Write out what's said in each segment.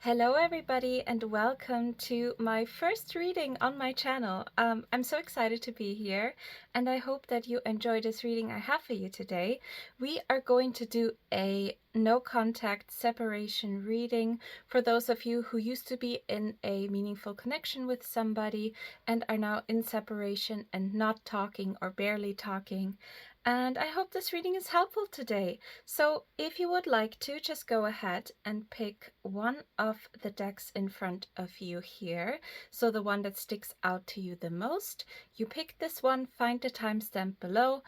Hello everybody and welcome to my first reading on my channel. I'm so excited to be here and I hope that you enjoy this reading I have for you today. We are going to do a no contact separation reading for those of you who used to be in a meaningful connection with somebody and are now in separation and not talking or barely talking. And I hope this reading is helpful today. So if you would like to, just go ahead and pick one of the decks in front of you here. So the one that sticks out to you the most. You pick this one, find the timestamp below,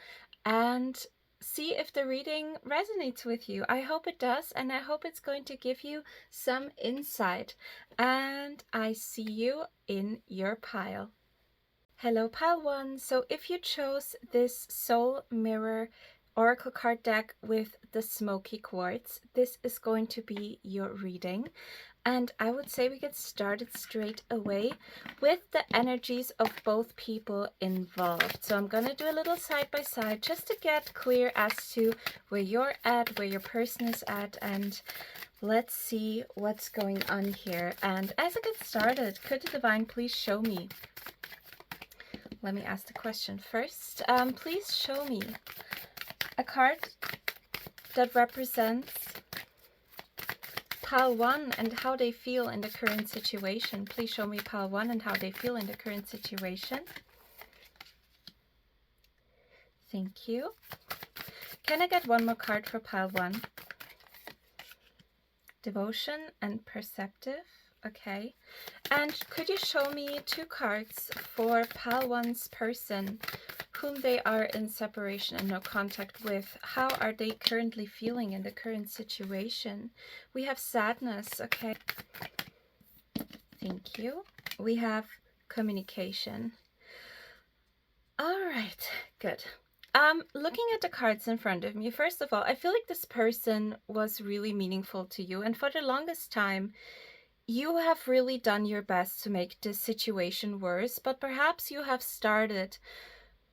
and see if the reading resonates with you. I hope it does, and I hope it's going to give you some insight. And I see you in your pile. Hello pile 1, so if you chose this Soul Mirror Oracle card deck with the smoky quartz, this is going to be your reading. And I would say we get started straight away with the energies of both people involved. So I'm going to do a little side by side just to get clear as to where you're at, where your person is at, and let's see what's going on here. And as I get started, could the Divine please show me? Let me ask the question first. Please show me a card that represents pile 1 and how they feel in the current situation. Please show me pile 1 and how they feel in the current situation. Thank you. Can I get one more card for pile 1? Devotion and perceptive. Okay. And could you show me 2 cards for pile 1's person, whom they are in separation and no contact with? How are they currently feeling in the current situation? We have sadness. Okay. Thank you. We have communication. All right. Good. Looking at the cards in front of me, first of all, I feel like this person was really meaningful to you, and for the longest time, you have really done your best to make this situation worse, but perhaps you have started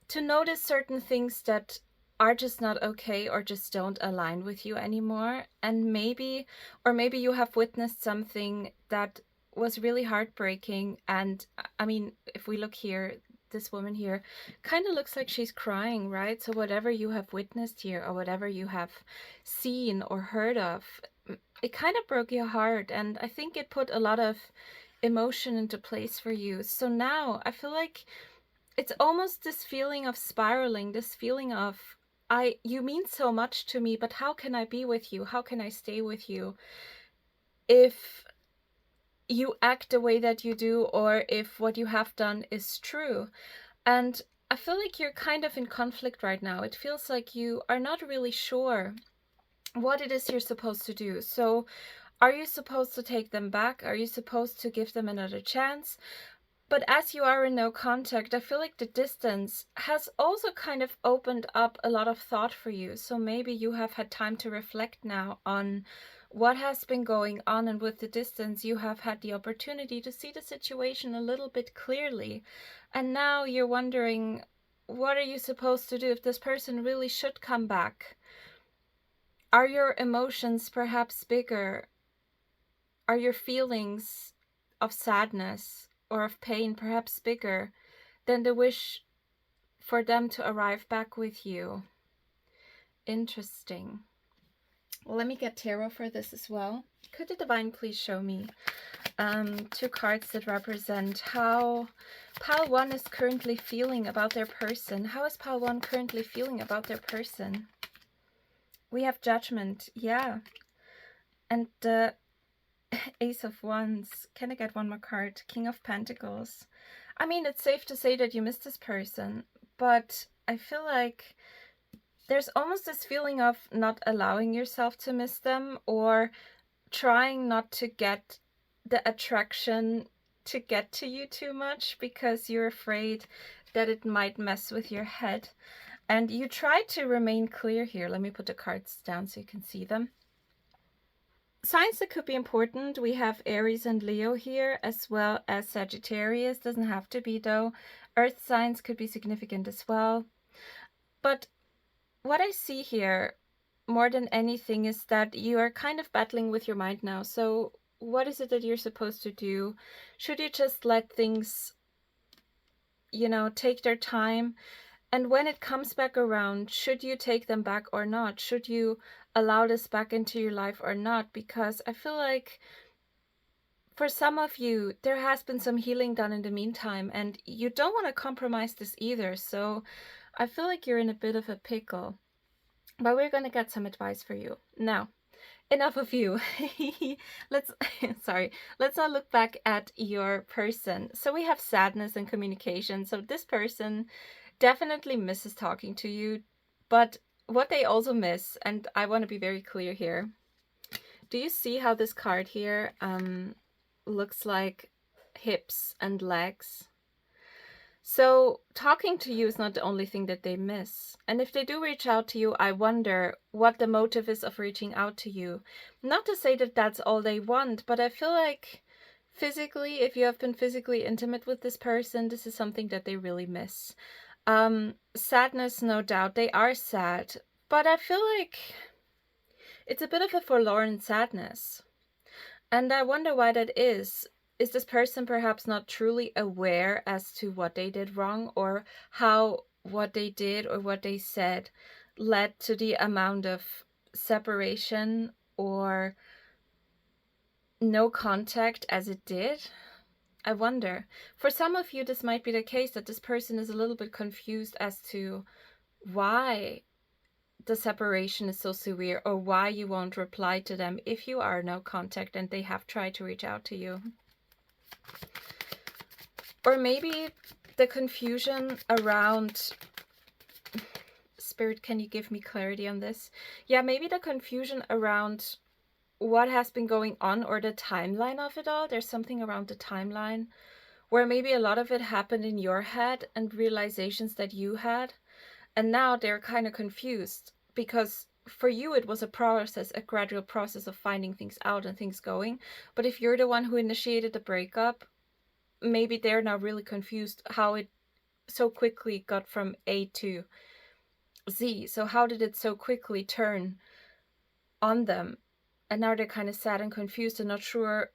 to notice certain things that are just not okay or just don't align with you anymore. And maybe you have witnessed something that was really heartbreaking. And I mean, if we look here, this woman here kind of looks like she's crying, right? So whatever you have witnessed here or whatever you have seen or heard of, it kind of broke your heart, and I think it put a lot of emotion into place for you. So now I feel like it's almost this feeling of spiraling, this feeling of, you mean so much to me, but how can I be with you? How can I stay with you if you act the way that you do, or if what you have done is true? And I feel like you're kind of in conflict right now. It feels like you are not really sure what it is you're supposed to do. So are you supposed to take them back? Are you supposed to give them another chance? But as you are in no contact, I feel like the distance has also kind of opened up a lot of thought for you. So maybe you have had time to reflect now on what has been going on, and with the distance you have had the opportunity to see the situation a little bit clearly. And now you're wondering, what are you supposed to do if this person really should come back? Are your emotions perhaps bigger? Are your feelings of sadness or of pain perhaps bigger than the wish for them to arrive back with you? Interesting. Well, let me get tarot for this as well. Could the Divine please show me 2 cards that represent how pile 1 is currently feeling about their person? How is pile 1 currently feeling about their person? We have Judgment, yeah. And the Ace of Wands. Can I get one more card? King of Pentacles. I mean, it's safe to say that you miss this person, but I feel like there's almost this feeling of not allowing yourself to miss them, or trying not to get the attraction to get to you too much because you're afraid that it might mess with your head. And you try to remain clear here. Let me put the cards down so you can see them. Signs that could be important, we have Aries and Leo here, as well as Sagittarius. Doesn't have to be though. Earth signs could be significant as well. But what I see here more than anything is that you are kind of battling with your mind now. So What is it that you're supposed to do? Should you just let things, you know, take their time? And when it comes back around, should you take them back or not? Should you allow this back into your life or not? Because I feel like for some of you, there has been some healing done in the meantime, and you don't want to compromise this either. So I feel like you're in a bit of a pickle. But we're going to get some advice for you. Now, enough of you. let's let's now look back at your person. So we have sadness and communication. So this person definitely misses talking to you, but what they also miss, and I want to be very clear here. Do you see how this card here looks like hips and legs? So talking to you is not the only thing that they miss. And if they do reach out to you, I wonder what the motive is of reaching out to you. Not to say that that's all they want, but I feel like physically, if you have been physically intimate with this person, this is something that they really miss. Sadness, no doubt, they are sad, but I feel like it's a bit of a forlorn sadness. And I wonder why that is. Is this person perhaps not truly aware as to what they did wrong, or how what they did or what they said led to the amount of separation or no contact as it did? I wonder. For some of you, this might be the case that this person is a little bit confused as to why the separation is so severe, or why you won't reply to them if you are no contact and they have tried to reach out to you. Or maybe the confusion around... Spirit, can you give me clarity on this? Yeah, maybe the confusion around what has been going on, or the timeline of it all. There's something around the timeline where maybe a lot of it happened in your head and realizations that you had. And now they're kind of confused because for you it was a process, a gradual process of finding things out and things going. But if you're the one who initiated the breakup, maybe they're now really confused how it so quickly got from A to Z. So how did it so quickly turn on them? And now they're kind of sad and confused and not sure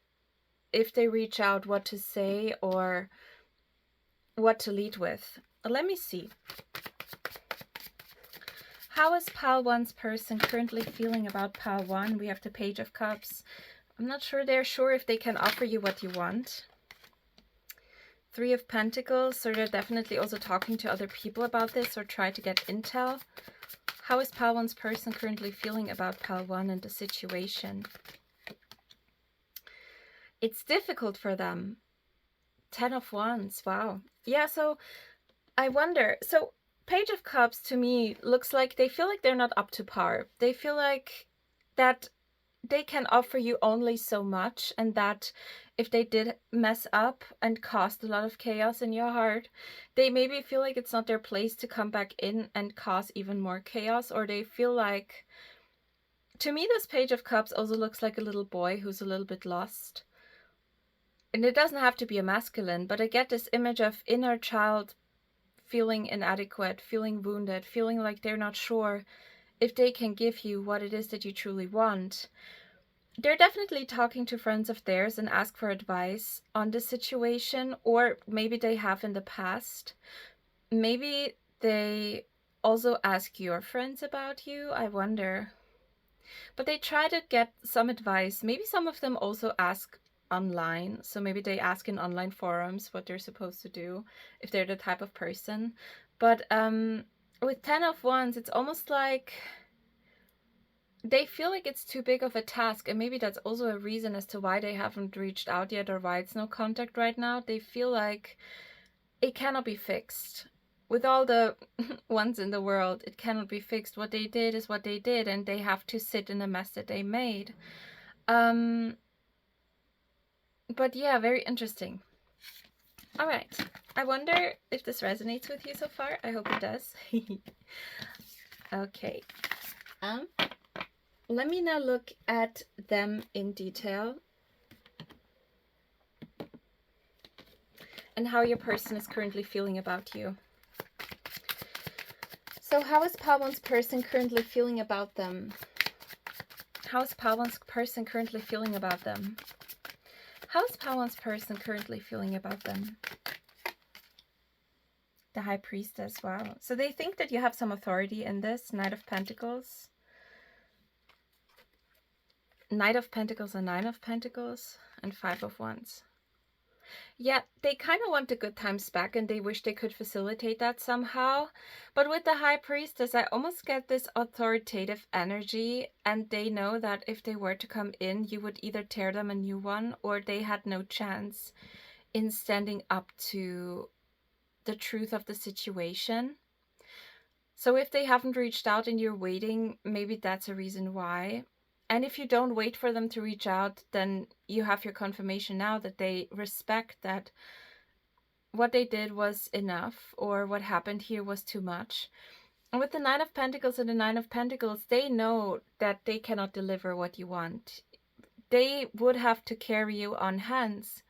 if they reach out what to say or what to lead with. Let me see. How is Pile 1's person currently feeling about Pile 1? We have the Page of Cups. I'm not sure they're sure if they can offer you what you want. Three of Pentacles, so they're definitely also talking to other people about this or try to get intel. How is Pile 1's person currently feeling about Pile 1 and the situation? It's difficult for them. 10 of Wands, wow. Yeah, so I wonder. So Page of Cups to me looks like they feel like they're not up to par. They feel like that they can offer you only so much, and that if they did mess up and caused a lot of chaos in your heart, they maybe feel like it's not their place to come back in and cause even more chaos, or they feel like, to me this Page of Cups also looks like a little boy who's a little bit lost. And it doesn't have to be a masculine, but I get this image of inner child feeling inadequate, feeling wounded, feeling like they're not sure if they can give you what it is that you truly want. They're definitely talking to friends of theirs and ask for advice on this situation, or maybe they have in the past. Maybe they also ask your friends about you, I wonder. But they try to get some advice. Maybe some of them also ask online, so maybe they ask in online forums what they're supposed to do if they're the type of person. But with 10 of Wands, it's almost like they feel like it's too big of a task, and maybe that's also a reason as to why they haven't reached out yet or why it's no contact right now. They feel like it cannot be fixed. With all the ones in the world, it cannot be fixed. What they did is what they did, and they have to sit in the mess that they made. But yeah, very interesting. All right. I wonder if this resonates with you so far. I hope it does. Okay. Let me now look at them in detail and how your person is currently feeling about you. So how is Pile 1's person currently feeling about them? How is Pile 1's person currently feeling about them? How's pile one's person currently feeling about them? The High Priestess, wow. So they think that you have some authority in this. Knight of Pentacles. Knight of Pentacles and Nine of Pentacles. And Five of Wands. Yeah, they kind of want the good times back and they wish they could facilitate that somehow. But with the High Priestess, I almost get this authoritative energy, and they know that if they were to come in, you would either tear them a new one or they had no chance in standing up to the truth of the situation. So if they haven't reached out and you're waiting, maybe that's a reason why. And if you don't wait for them to reach out, then you have your confirmation now that they respect that what they did was enough, or what happened here was too much. And with the Nine of Pentacles and the Nine of Pentacles, they know that they cannot deliver what you want. They would have to carry you on hands.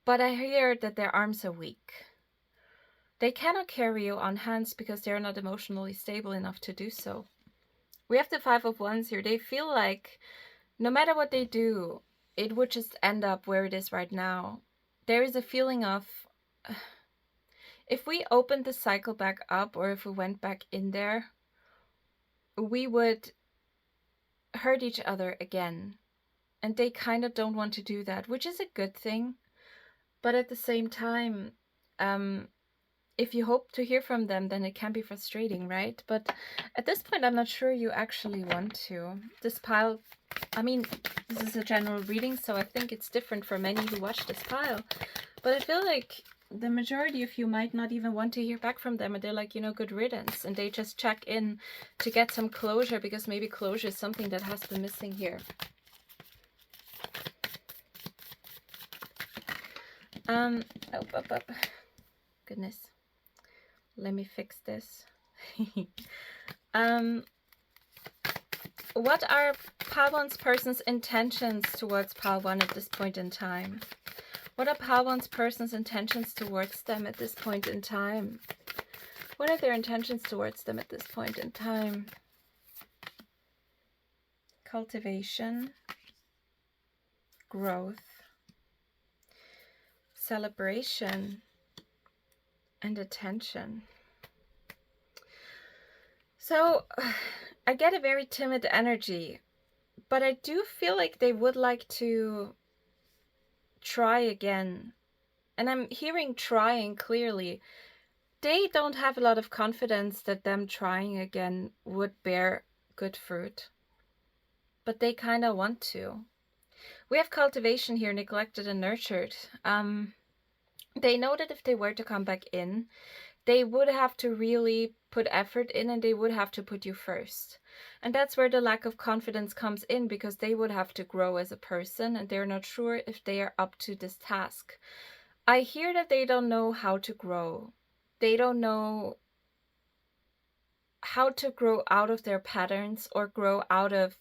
But I hear that their arms are weak. They cannot carry you on hands because they're not emotionally stable enough to do so. We have the Five of Wands here. They feel like no matter what they do, it would just end up where it is right now. There is a feeling of, if we opened the cycle back up, or if we went back in there, we would hurt each other again. And they kind of don't want to do that, which is a good thing. But at the same time, if you hope to hear from them, then it can be frustrating, right? But at this point, I'm not sure you actually want to. This pile, I mean, this is a general reading, so I think it's different for many who watch this pile. But I feel like the majority of you might not even want to hear back from them, and they're like, you know, good riddance. And they just check in to get some closure, because maybe closure is something that has been missing here. Goodness. Let me fix this. What are pile one's person's intentions towards pile one at this point in time? What are pile one's person's intentions towards them at this point in time? What are their intentions towards them at this point in time? Cultivation, growth, celebration, and attention. So I get a very timid energy, but I do feel like they would like to try again. And I'm hearing trying clearly. They don't have a lot of confidence that them trying again would bear good fruit, but they kind of want to. We have cultivation here, neglected and nurtured. They know that if they were to come back in, they would have to really put effort in, and they would have to put you first. And that's where the lack of confidence comes in, because they would have to grow as a person, and they're not sure if they are up to this task. I hear that they don't know how to grow. They don't know how to grow out of their patterns, or grow out of...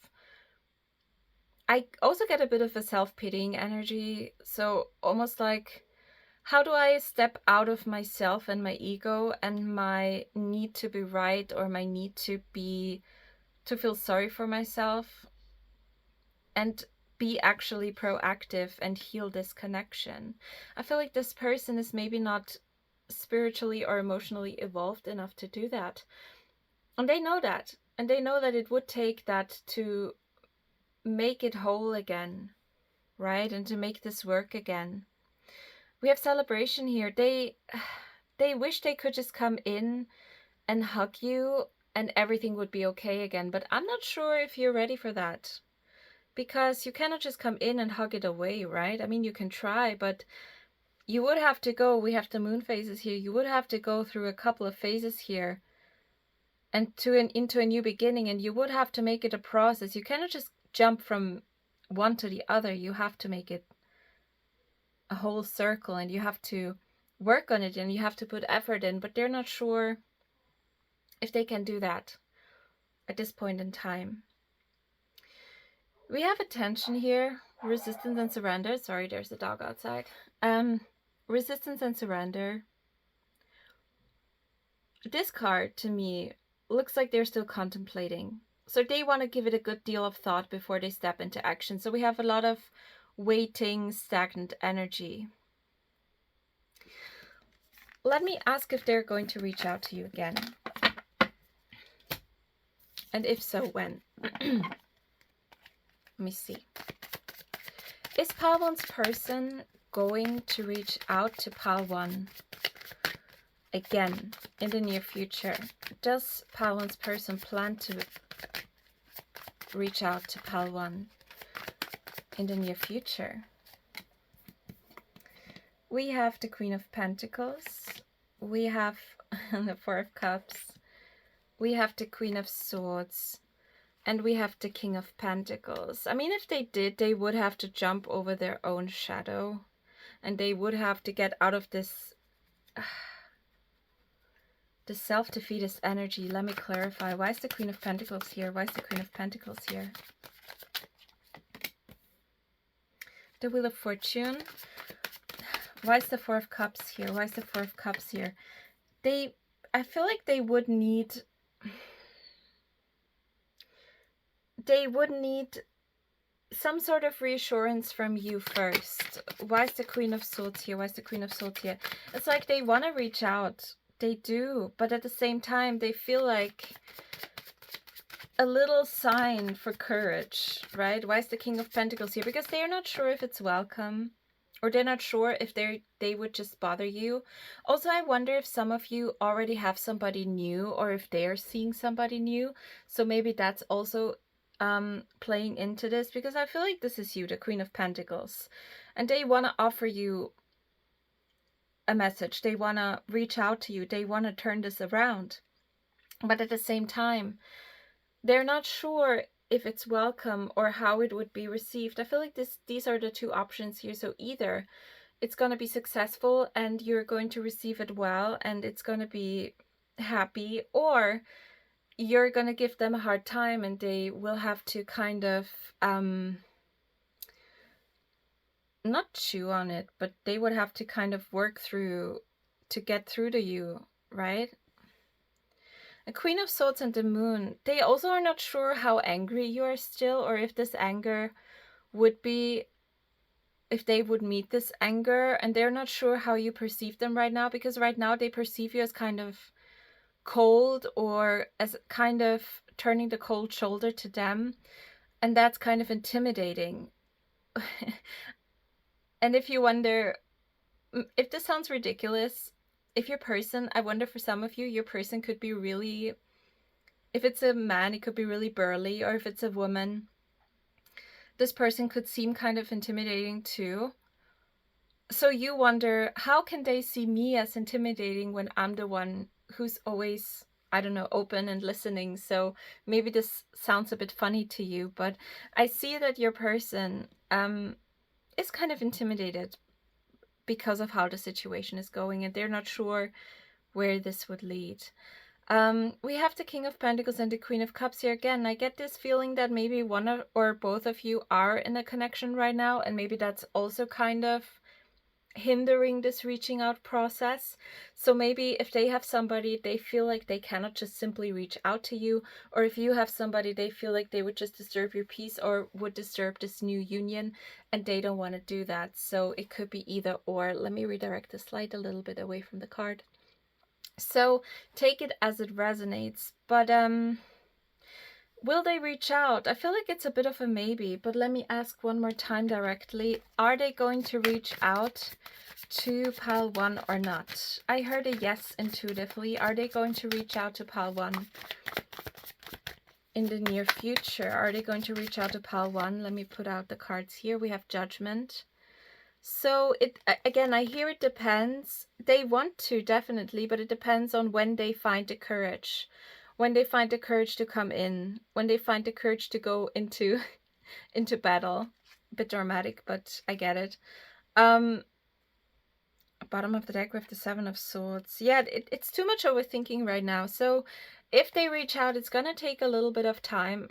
I also get a bit of a self-pitying energy. So almost like, how do I step out of myself and my ego and my need to be right, or my need to feel sorry for myself, and be actually proactive and heal this connection? I feel like this person is maybe not spiritually or emotionally evolved enough to do that. And they know that. And they know that it would take that to make it whole again, right? And to make this work again. We have celebration here. They wish they could just come in and hug you and everything would be okay again. But I'm not sure if you're ready for that. Because you cannot just come in and hug it away, right? I mean, you can try, but you would have to go... We have the moon phases here. You would have to go through a couple of phases here and into a new beginning. And you would have to make it a process. You cannot just jump from one to the other. You have to make it a whole circle, and you have to work on it, and you have to put effort in, but they're not sure if they can do that at this point in time. We have attention here, resistance and surrender. Sorry, there's a dog outside. Resistance and surrender. This card to me looks like they're still contemplating. So they want to give it a good deal of thought before they step into action. So we have a lot of waiting, stagnant energy. Let me ask if they're going to reach out to you again. And if so, when? Let me see. Is Pile 1's person going to reach out to Pile 1 again in the near future? Does Pile 1's person plan to reach out to Pile 1 in the near future? We have the Queen of Pentacles. We have the Four of Cups. We have the Queen of Swords. And we have the King of Pentacles. I mean, if they did, they would have to jump over their own shadow. And they would have to get out of this the self-defeatist energy. Let me clarify. Why is the Queen of Pentacles here? Why is the Queen of Pentacles here? The Wheel of Fortune. Why is the Four of Cups here? Why is the Four of Cups here? I feel like they would need some sort of reassurance from you first. Why is the Queen of Swords here? Why is the Queen of Swords here? It's like they want to reach out. They do. But at the same time, they feel like a little sign for courage, right? Why is the King of Pentacles here? Because they're not sure if it's welcome. Or they're not sure if they would just bother you. Also, I wonder if some of you already have somebody new. Or if they're seeing somebody new. So maybe that's also playing into this, because I feel like this is you, the Queen of Pentacles, and they want to offer you a message. They want to reach out to you. They want to turn this around, but at the same time, they're not sure if it's welcome or how it would be received. I feel like these are the two options here. So either it's going to be successful and you're going to receive it well and it's going to be happy, or you're going to give them a hard time and they will have to kind of, not chew on it, but they would have to kind of work through to get through to you, right? A Queen of Swords and the Moon, they also are not sure how angry you are still, or if this anger would be, if they would meet this anger, and they're not sure how you perceive them right now, because right now they perceive you as kind of cold, or as kind of turning the cold shoulder to them, and that's kind of intimidating. And if you wonder if this sounds ridiculous, if your person, I wonder for some of you, your person could be really, if it's a man, it could be really burly, or if it's a woman, this person could seem kind of intimidating too. So you wonder, how can they see me as intimidating when I'm the one who's always, I don't know, open and listening? So maybe this sounds a bit funny to you, but I see that your person is kind of intimidated because of how the situation is going, and they're not sure where this would lead. We have the King of Pentacles and the Queen of Cups here again. I get this feeling that maybe one or both of you are in a connection right now, and maybe that's also kind of hindering this reaching out process. So maybe if they have somebody, they feel like they cannot just simply reach out to you, or if you have somebody, they feel like they would just disturb your peace or would disturb this new union, and they don't want to do that. So it could be either or. Let me redirect the slide a little bit away from the card. So take it as it resonates, but will they reach out? I feel like it's a bit of a maybe, but let me ask one more time directly. Are they going to reach out to Pile 1 or not? I heard a yes intuitively. Are they going to reach out to Pile 1 in the near future? Are they going to reach out to Pile 1? Let me put out the cards here. We have Judgment. So it, again, I hear it depends. They want to, definitely, but it depends on when they find the courage. When they find the courage to come in, when they find the courage to go into battle. A bit dramatic, but I get it. Bottom of the deck, we have the Seven of Swords. Yeah, it's too much overthinking right now. So if they reach out, it's gonna take a little bit of time.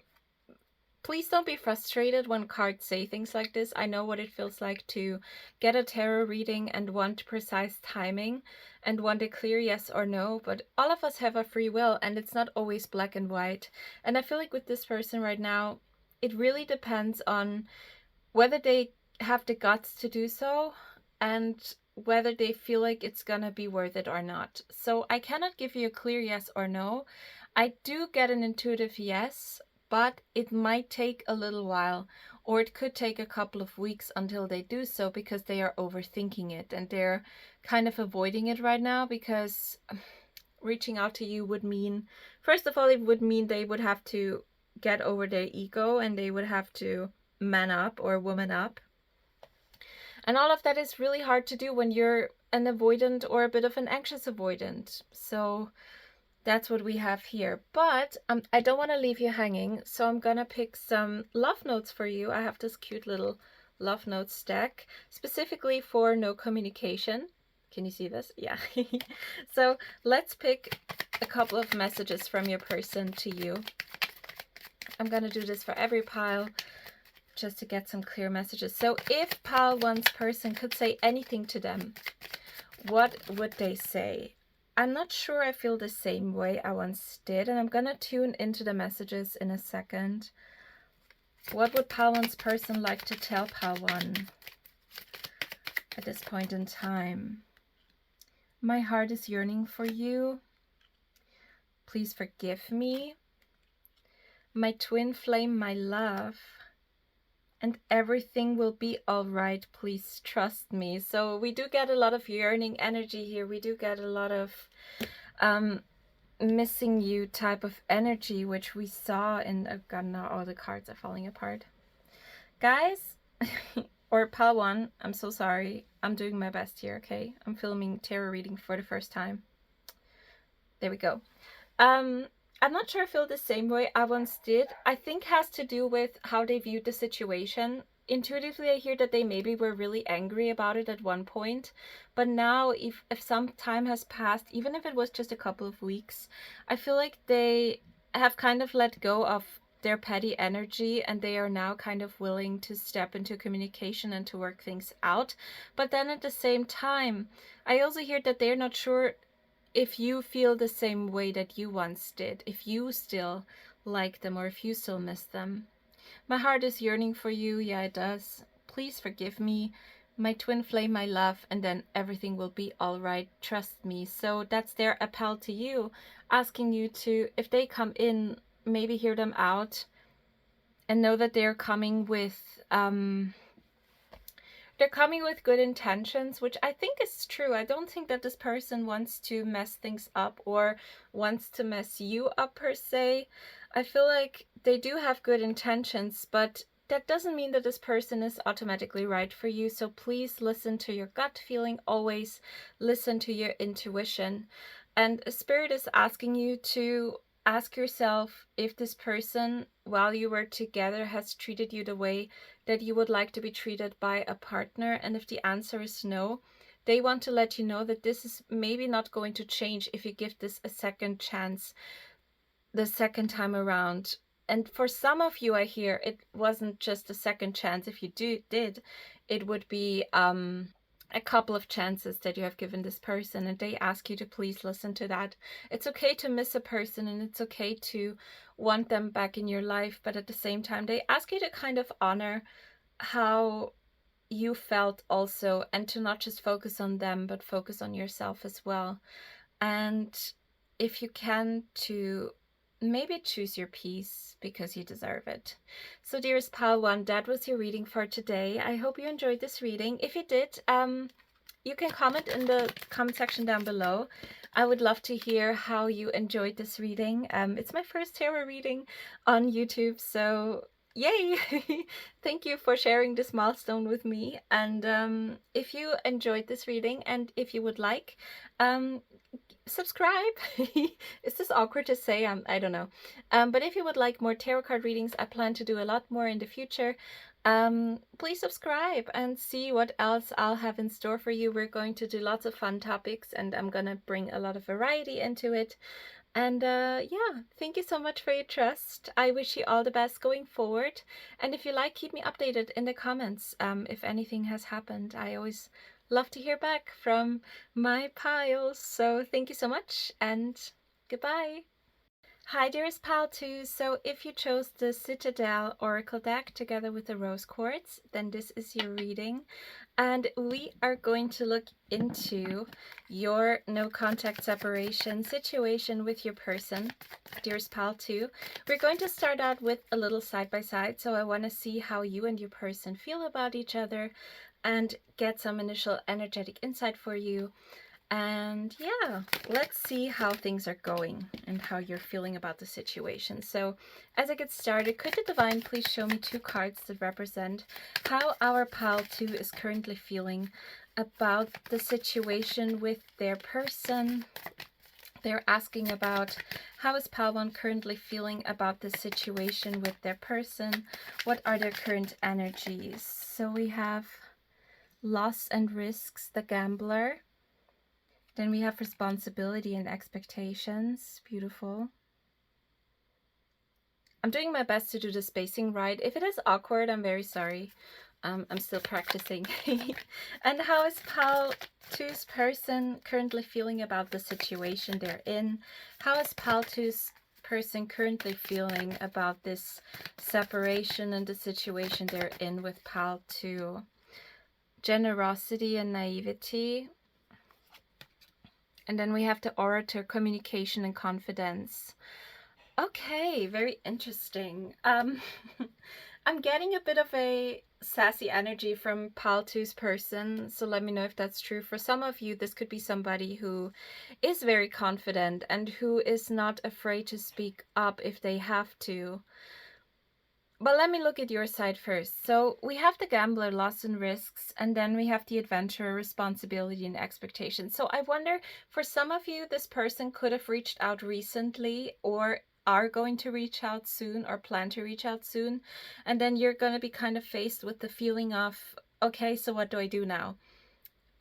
Please don't be frustrated when cards say things like this. I know what it feels like to get a tarot reading and want precise timing and want a clear yes or no, but all of us have a free will and it's not always black and white. And I feel like with this person right now, it really depends on whether they have the guts to do so, and whether they feel like it's gonna be worth it or not. So I cannot give you a clear yes or no. I do get an intuitive yes, but it might take a little while, or it could take a couple of weeks until they do so, because they are overthinking it and they're kind of avoiding it right now, because reaching out to you would mean, first of all, it would mean they would have to get over their ego and they would have to man up or woman up. And all of that is really hard to do when you're an avoidant or a bit of an anxious avoidant. So that's what we have here. But I don't want to leave you hanging, so I'm gonna pick some love notes for you. I have this cute little love notes stack specifically for no communication. Can you see this? Yeah. So let's pick a couple of messages from your person to you. I'm gonna do this for every pile just to get some clear messages. So if pile one's person could say anything to them, what would they say? I'm not sure I feel the same way I once did, and I'm gonna tune into the messages in a second. What would pile one's person like to tell pile one at this point in time? My heart is yearning for you. Please forgive me. My twin flame, my love. And everything will be all right. Please trust me. So we do get a lot of yearning energy here. We do get a lot of missing you type of energy, which we saw in, oh god, now all the cards are falling apart. Guys, or pile one, I'm so sorry. I'm doing my best here, okay? I'm filming tarot reading for the first time. There we go. I'm not sure I feel the same way I once did. I think has to do with how they viewed the situation. Intuitively, I hear that they maybe were really angry about it at one point, but now if some time has passed, even if it was just a couple of weeks, I feel like they have kind of let go of their petty energy, and they are now kind of willing to step into communication and to work things out. But then at the same time, I also hear that they're not sure if you feel the same way that you once did, if you still like them or if you still miss them. My heart is yearning for you. Yeah, it does. Please forgive me. My twin flame, my love, and then everything will be all right. Trust me. So that's their appel to you, asking you to, if they come in, maybe hear them out and know that they're coming with good intentions, which I think is true. I don't think that this person wants to mess things up or wants to mess you up per se. I feel like they do have good intentions, but that doesn't mean that this person is automatically right for you. So please listen to your gut feeling. Always listen to your intuition. And Spirit is asking you to ask yourself if this person, while you were together, has treated you the way that you would like to be treated by a partner. And if the answer is no, they want to let you know that this is maybe not going to change if you give this a second chance the second time around. And for some of you, I hear it wasn't just a second chance. If you did, it would be a couple of chances that you have given this person, and they ask you to please listen to that. It's okay to miss a person, and it's okay to want them back in your life, but at the same time, they ask you to kind of honor how you felt also, and to not just focus on them, but focus on yourself as well. And if you can, to maybe choose your peace, because you deserve it. So dearest pal one, that was your reading for today. I hope you enjoyed this reading. If you did, you can comment in the comment section down below. I would love to hear how you enjoyed this reading. It's my first tarot reading on YouTube, so yay! Thank you for sharing this milestone with me. And if you enjoyed this reading, and if you would like, subscribe. Is this awkward to say? I don't know. But if you would like more tarot card readings, I plan to do a lot more in the future. Please subscribe and see what else I'll have in store for you. We're going to do lots of fun topics, and I'm gonna bring a lot of variety into it. And yeah, thank you so much for your trust. I wish you all the best going forward. And if you like, keep me updated in the comments if anything has happened. I always love to hear back from my piles. So thank you so much, and goodbye. Hi dearest pal too. So if you chose the Citadel Oracle deck together with the rose quartz, then this is your reading. And we are going to look into your no contact separation situation with your person, dearest pal too. We're going to start out with a little side by side. So I want to see how you and your person feel about each other and get some initial energetic insight for you. And yeah, let's see how things are going and how you're feeling about the situation. So as I get started, could the Divine please show me 2 cards that represent how our pal 2 is currently feeling about the situation with their person. They're asking about how is pal 1 currently feeling about the situation with their person. What are their current energies? So we have loss and risks, the gambler. Then we have responsibility and expectations. Beautiful. I'm doing my best to do the spacing right. If it is awkward, I'm very sorry. I'm still practicing. And how is pal 2's person currently feeling about the situation they're in? How is pal 2's person currently feeling about this separation and the situation they're in with pal 2? Generosity and naivety. And then we have the orator, communication and confidence. Okay, very interesting. I'm getting a bit of a sassy energy from pal 2's person, so let me know if that's true. For some of you, this could be somebody who is very confident and who is not afraid to speak up if they have to. But let me look at your side first. So we have the gambler, loss and risks, and then we have the adventurer, responsibility and expectation. So I wonder, for some of you, this person could have reached out recently or are going to reach out soon or plan to reach out soon. And then you're going to be kind of faced with the feeling of, okay, so what do I do now?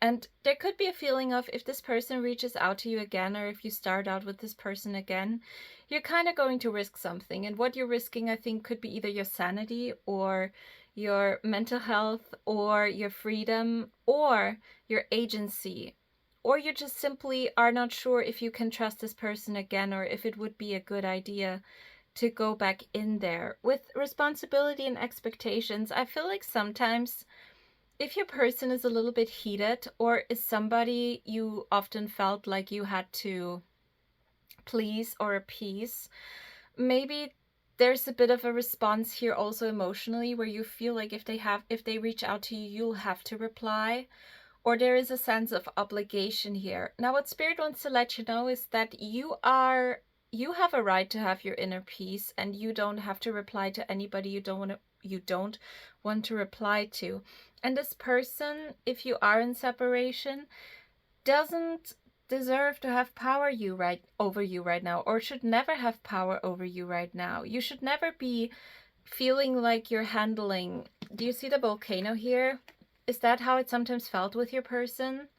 And there could be a feeling of, if this person reaches out to you again, or if you start out with this person again, you're kind of going to risk something. And what you're risking, I think, could be either your sanity or your mental health or your freedom or your agency. Or you just simply are not sure if you can trust this person again, or if it would be a good idea to go back in there. With responsibility and expectations, I feel like sometimes if your person is a little bit heated or is somebody you often felt like you had to please or appease, maybe there's a bit of a response here also emotionally, where you feel like if they reach out to you, you'll have to reply, or there is a sense of obligation here. Now what Spirit wants to let you know is that you have a right to have your inner peace, and you don't have to reply to anybody you don't want to reply to. And this person, if you are in separation, doesn't deserve to have power over you right now, or should never have power over you right now. You should never be feeling like you're handling. Do you see the volcano here? Is that how it sometimes felt with your person?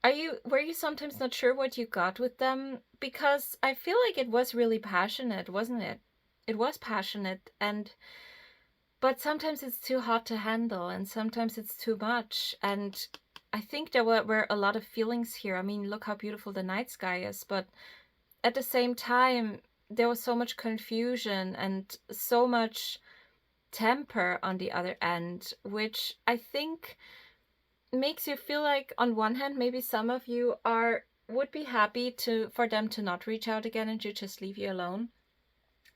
Were you sometimes not sure what you got with them? Because I feel like it was really passionate, wasn't it? It was passionate, but sometimes it's too hot to handle, and sometimes it's too much. And I think there were a lot of feelings here. I mean, look how beautiful the night sky is, but at the same time, there was so much confusion and so much temper on the other end, which I think makes you feel like, on one hand, maybe some of you would be happy for them to not reach out again and to just leave you alone.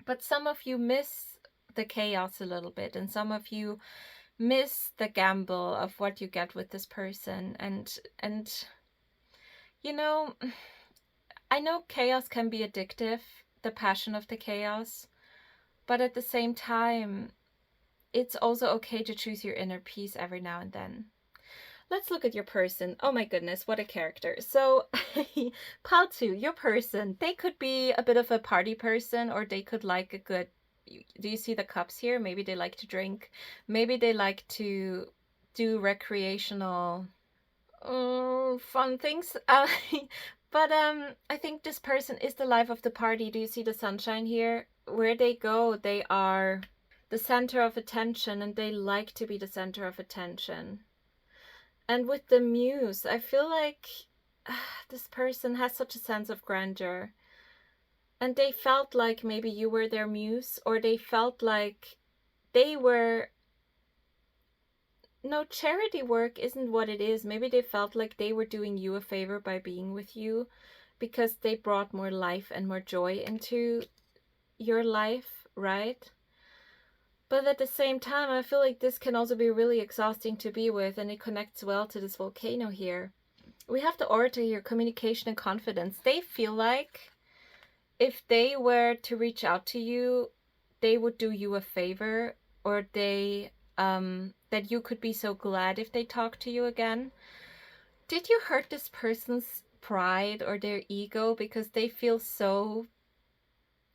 But some of you miss the chaos a little bit, and some of you miss the gamble of what you get with this person. And you know, I know chaos can be addictive, the passion of the chaos, but at the same time, it's also okay to choose your inner peace every now and then. Let's look at your person. Oh my goodness, what a character. So, pal 2, your person, they could be a bit of a party person, or they could like a good, do you see the cups here? Maybe they like to drink. Maybe they like to do recreational, fun things. But I think this person is the life of the party. Do you see the sunshine here? Where they go, they are the center of attention, and they like to be the center of attention. And with the muse, I feel like this person has such a sense of grandeur. And they felt like maybe you were their muse, or they felt like they were... No, charity work isn't what it is. Maybe they felt like they were doing you a favor by being with you, because they brought more life and more joy into your life, right? But at the same time, I feel like this can also be really exhausting to be with, and it connects well to this volcano here. We have the orator here, communication and confidence. They feel like if they were to reach out to you, they would do you a favor, or they that you could be so glad if they talk to you again. Did you hurt this person's pride or their ego? Because they feel so...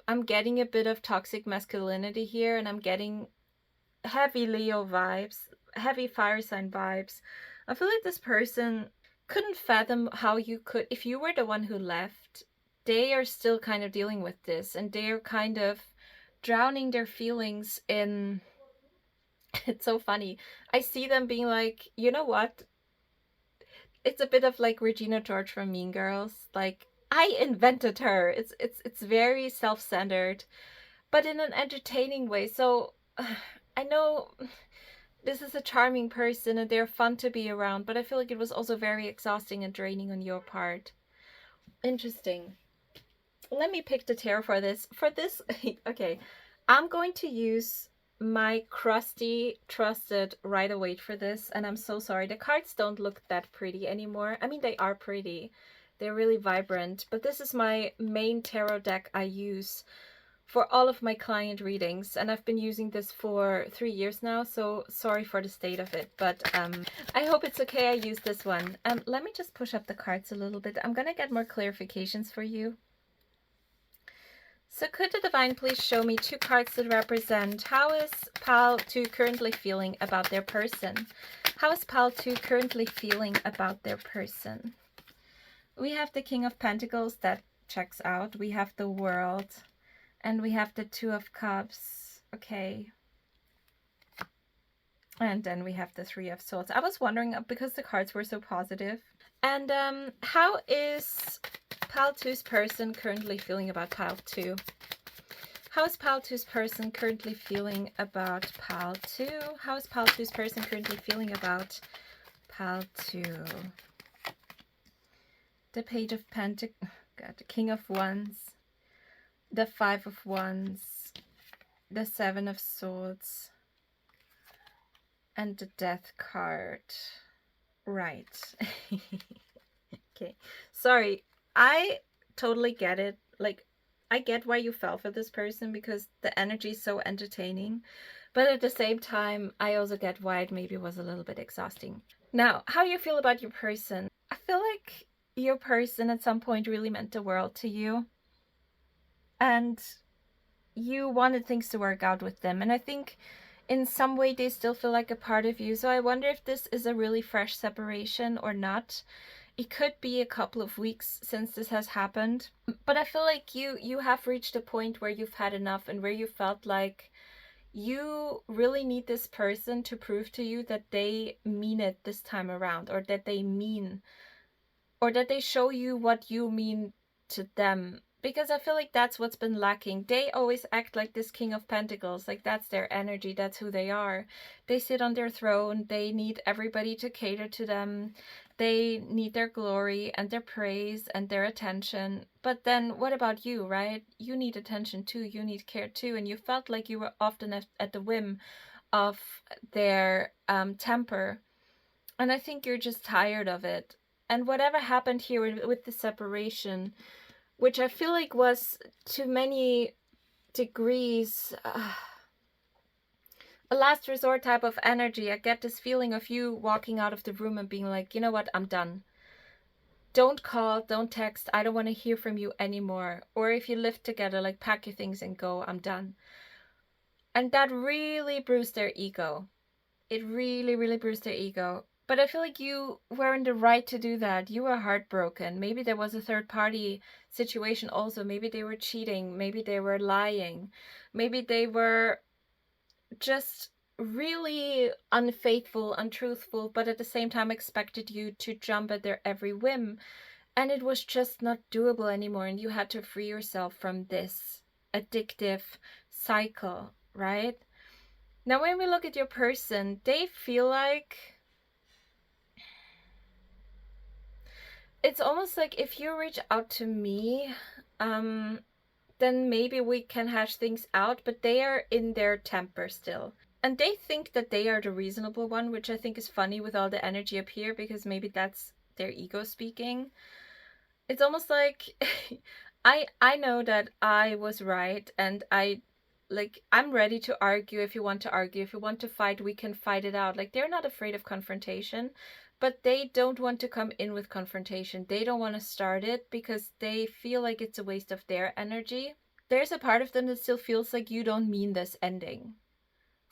I'm getting a bit of toxic masculinity here, and I'm getting heavy Leo vibes, heavy fire sign vibes. I feel like this person couldn't fathom how you could, if you were the one who left, they are still kind of dealing with this, and they're kind of drowning their feelings in... It's so funny. I see them being like, you know what? It's a bit of like Regina George from Mean Girls. Like, I invented her. It's very self-centered, but in an entertaining way. So I know this is a charming person and they're fun to be around, but I feel like it was also very exhausting and draining on your part. Interesting. Let me pick the tarot for this. Okay, I'm going to use my crusty, trusted Rider-Waite for this, and I'm so sorry. The cards don't look that pretty anymore. I mean, they are pretty. They're really vibrant, but this is my main tarot deck I use for all of my client readings, and I've been using this for 3 years now, so sorry for the state of it, but I hope it's okay I use this one. Let me just push up the cards a little bit. I'm gonna get more clarifications for you. So could the Divine please show me 2 cards that represent how is Pal 2 currently feeling about their person? How is Pal 2 currently feeling about their person? We have the King of Pentacles, that checks out. We have the World, and we have the 2 of Cups. Okay. And then we have the 3 of Swords. I was wondering, because the cards were so positive. And how is Pal 2's person currently feeling about Pal 2? How is Pal 2's person currently feeling about Pal 2? How is Pal 2's person currently feeling about Pal 2? The Page of Pentacles, the King of Wands, the 5 of Wands, the 7 of Swords, and the Death card. Right. Okay. Sorry. I totally get it. Like, I get why you fell for this person, because the energy is so entertaining. But at the same time, I also get why it maybe was a little bit exhausting. Now, how you feel about your person? I feel like your person at some point really meant the world to you. And you wanted things to work out with them. And I think in some way they still feel like a part of you. So I wonder if this is a really fresh separation or not. It could be a couple of weeks since this has happened. But I feel like you have reached a point where you've had enough, and where you felt like you really need this person to prove to you that they mean it this time around, or that they mean, or that they show you what you mean to them. Because I feel like that's what's been lacking. They always act like this King of Pentacles, like that's their energy, that's who they are. They sit on their throne, they need everybody to cater to them. They need their glory and their praise and their attention. But then what about you, right? You need attention too, you need care too, and you felt like you were often at the whim of their temper. And I think you're just tired of it. And whatever happened here with the separation, which I feel like was to many degrees a last resort type of energy. I get this feeling of you walking out of the room and being like, you know what, I'm done. Don't call, don't text, I don't want to hear from you anymore. Or if you live together, like pack your things and go, I'm done. And that really bruised their ego. It really, really bruised their ego. But I feel like you weren't the right to do that. You were heartbroken. Maybe there was a third party situation also. Maybe they were cheating. Maybe they were lying. Maybe they were just really unfaithful, untruthful, but at the same time expected you to jump at their every whim. and it was just not doable anymore, and you had to free yourself from this addictive cycle, right? Now, when we look at your person, they feel like it's almost like if you reach out to me, then maybe we can hash things out, but they are in their temper still. And they think that they are the reasonable one, which I think is funny with all the energy up here, because maybe that's their ego speaking. It's almost like I know that I was right, and I'm ready to argue. If you want to argue, if you want to fight, we can fight it out. Like, they're not afraid of confrontation, but they don't want to come in with confrontation. They don't want to start it because they feel like it's a waste of their energy. There's a part of them that still feels like you don't mean this ending.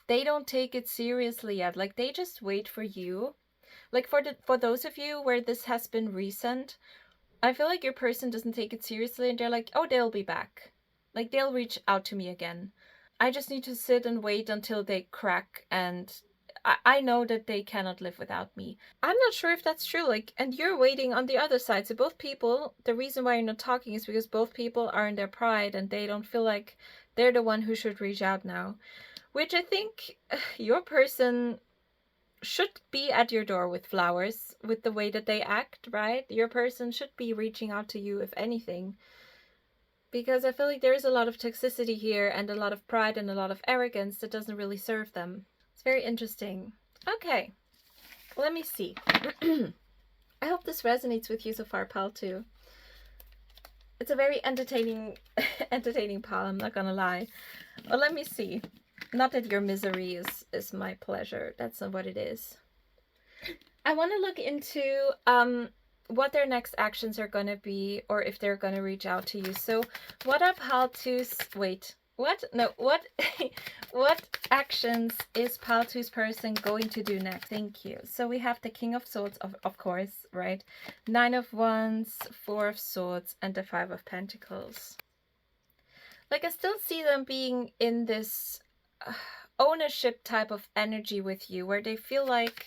They don't take it seriously yet. Like, they just wait for you. Like, for those of you where this has been recent, I feel like your person doesn't take it seriously, and they're like, oh, they'll be back. Like, they'll reach out to me again. I just need to sit and wait until they crack, and I know that they cannot live without me. I'm not sure if that's true. Like, and you're waiting on the other side. So both people, the reason why you're not talking is because both people are in their pride and they don't feel like they're the one who should reach out now. Which I think your person should be at your door with flowers, with the way that they act, right? Your person should be reaching out to you, if anything. Because I feel like there's a lot of toxicity here and a lot of pride and a lot of arrogance that doesn't really serve them. It's very interesting. Okay, let me see. I hope this resonates with you so far, pal, too. It's a very entertaining pal, I'm not gonna lie. Well, let me see. Not that your misery is my pleasure. That's not what it is. I want to look into what their next actions are going to be, or if they're going to reach out to you. So what are Paltu's... Wait. What? No, what what actions is Paltu's person going to do next? Thank you. So we have the King of Swords, of course, right? 9 of Wands, 4 of Swords, and the 5 of Pentacles. Like, I still see them being in this ownership type of energy with you, where they feel like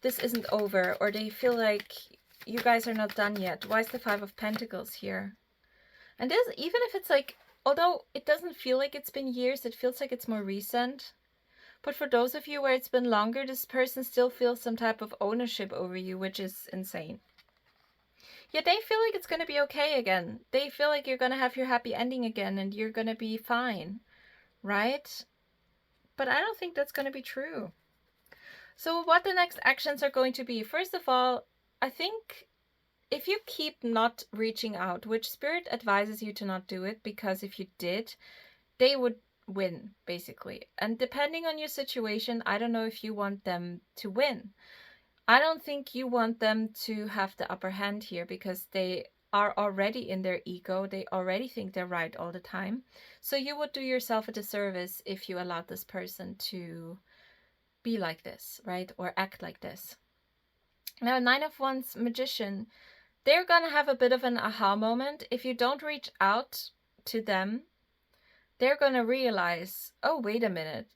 this isn't over, or they feel like you guys are not done yet. Why is the 5 of Pentacles here? And this, even if it's like, although it doesn't feel like it's been years, it feels like it's more recent. But for those of you where it's been longer, this person still feels some type of ownership over you, which is insane. Yeah, they feel like it's going to be okay again. They feel like you're going to have your happy ending again and you're going to be fine, right? But I don't think that's going to be true. So what the next actions are going to be, first of all, I think if you keep not reaching out, which Spirit advises you to not do it, because if you did, they would win, basically. And depending on your situation, I don't know if you want them to win. I don't think you want them to have the upper hand here, because they are already in their ego. They already think they're right all the time. So you would do yourself a disservice if you allowed this person to be like this, right? Or act like this. Now, 9 of Wands, Magician, they're gonna have a bit of an aha moment. If you don't reach out to them, they're gonna realize, oh, wait a minute.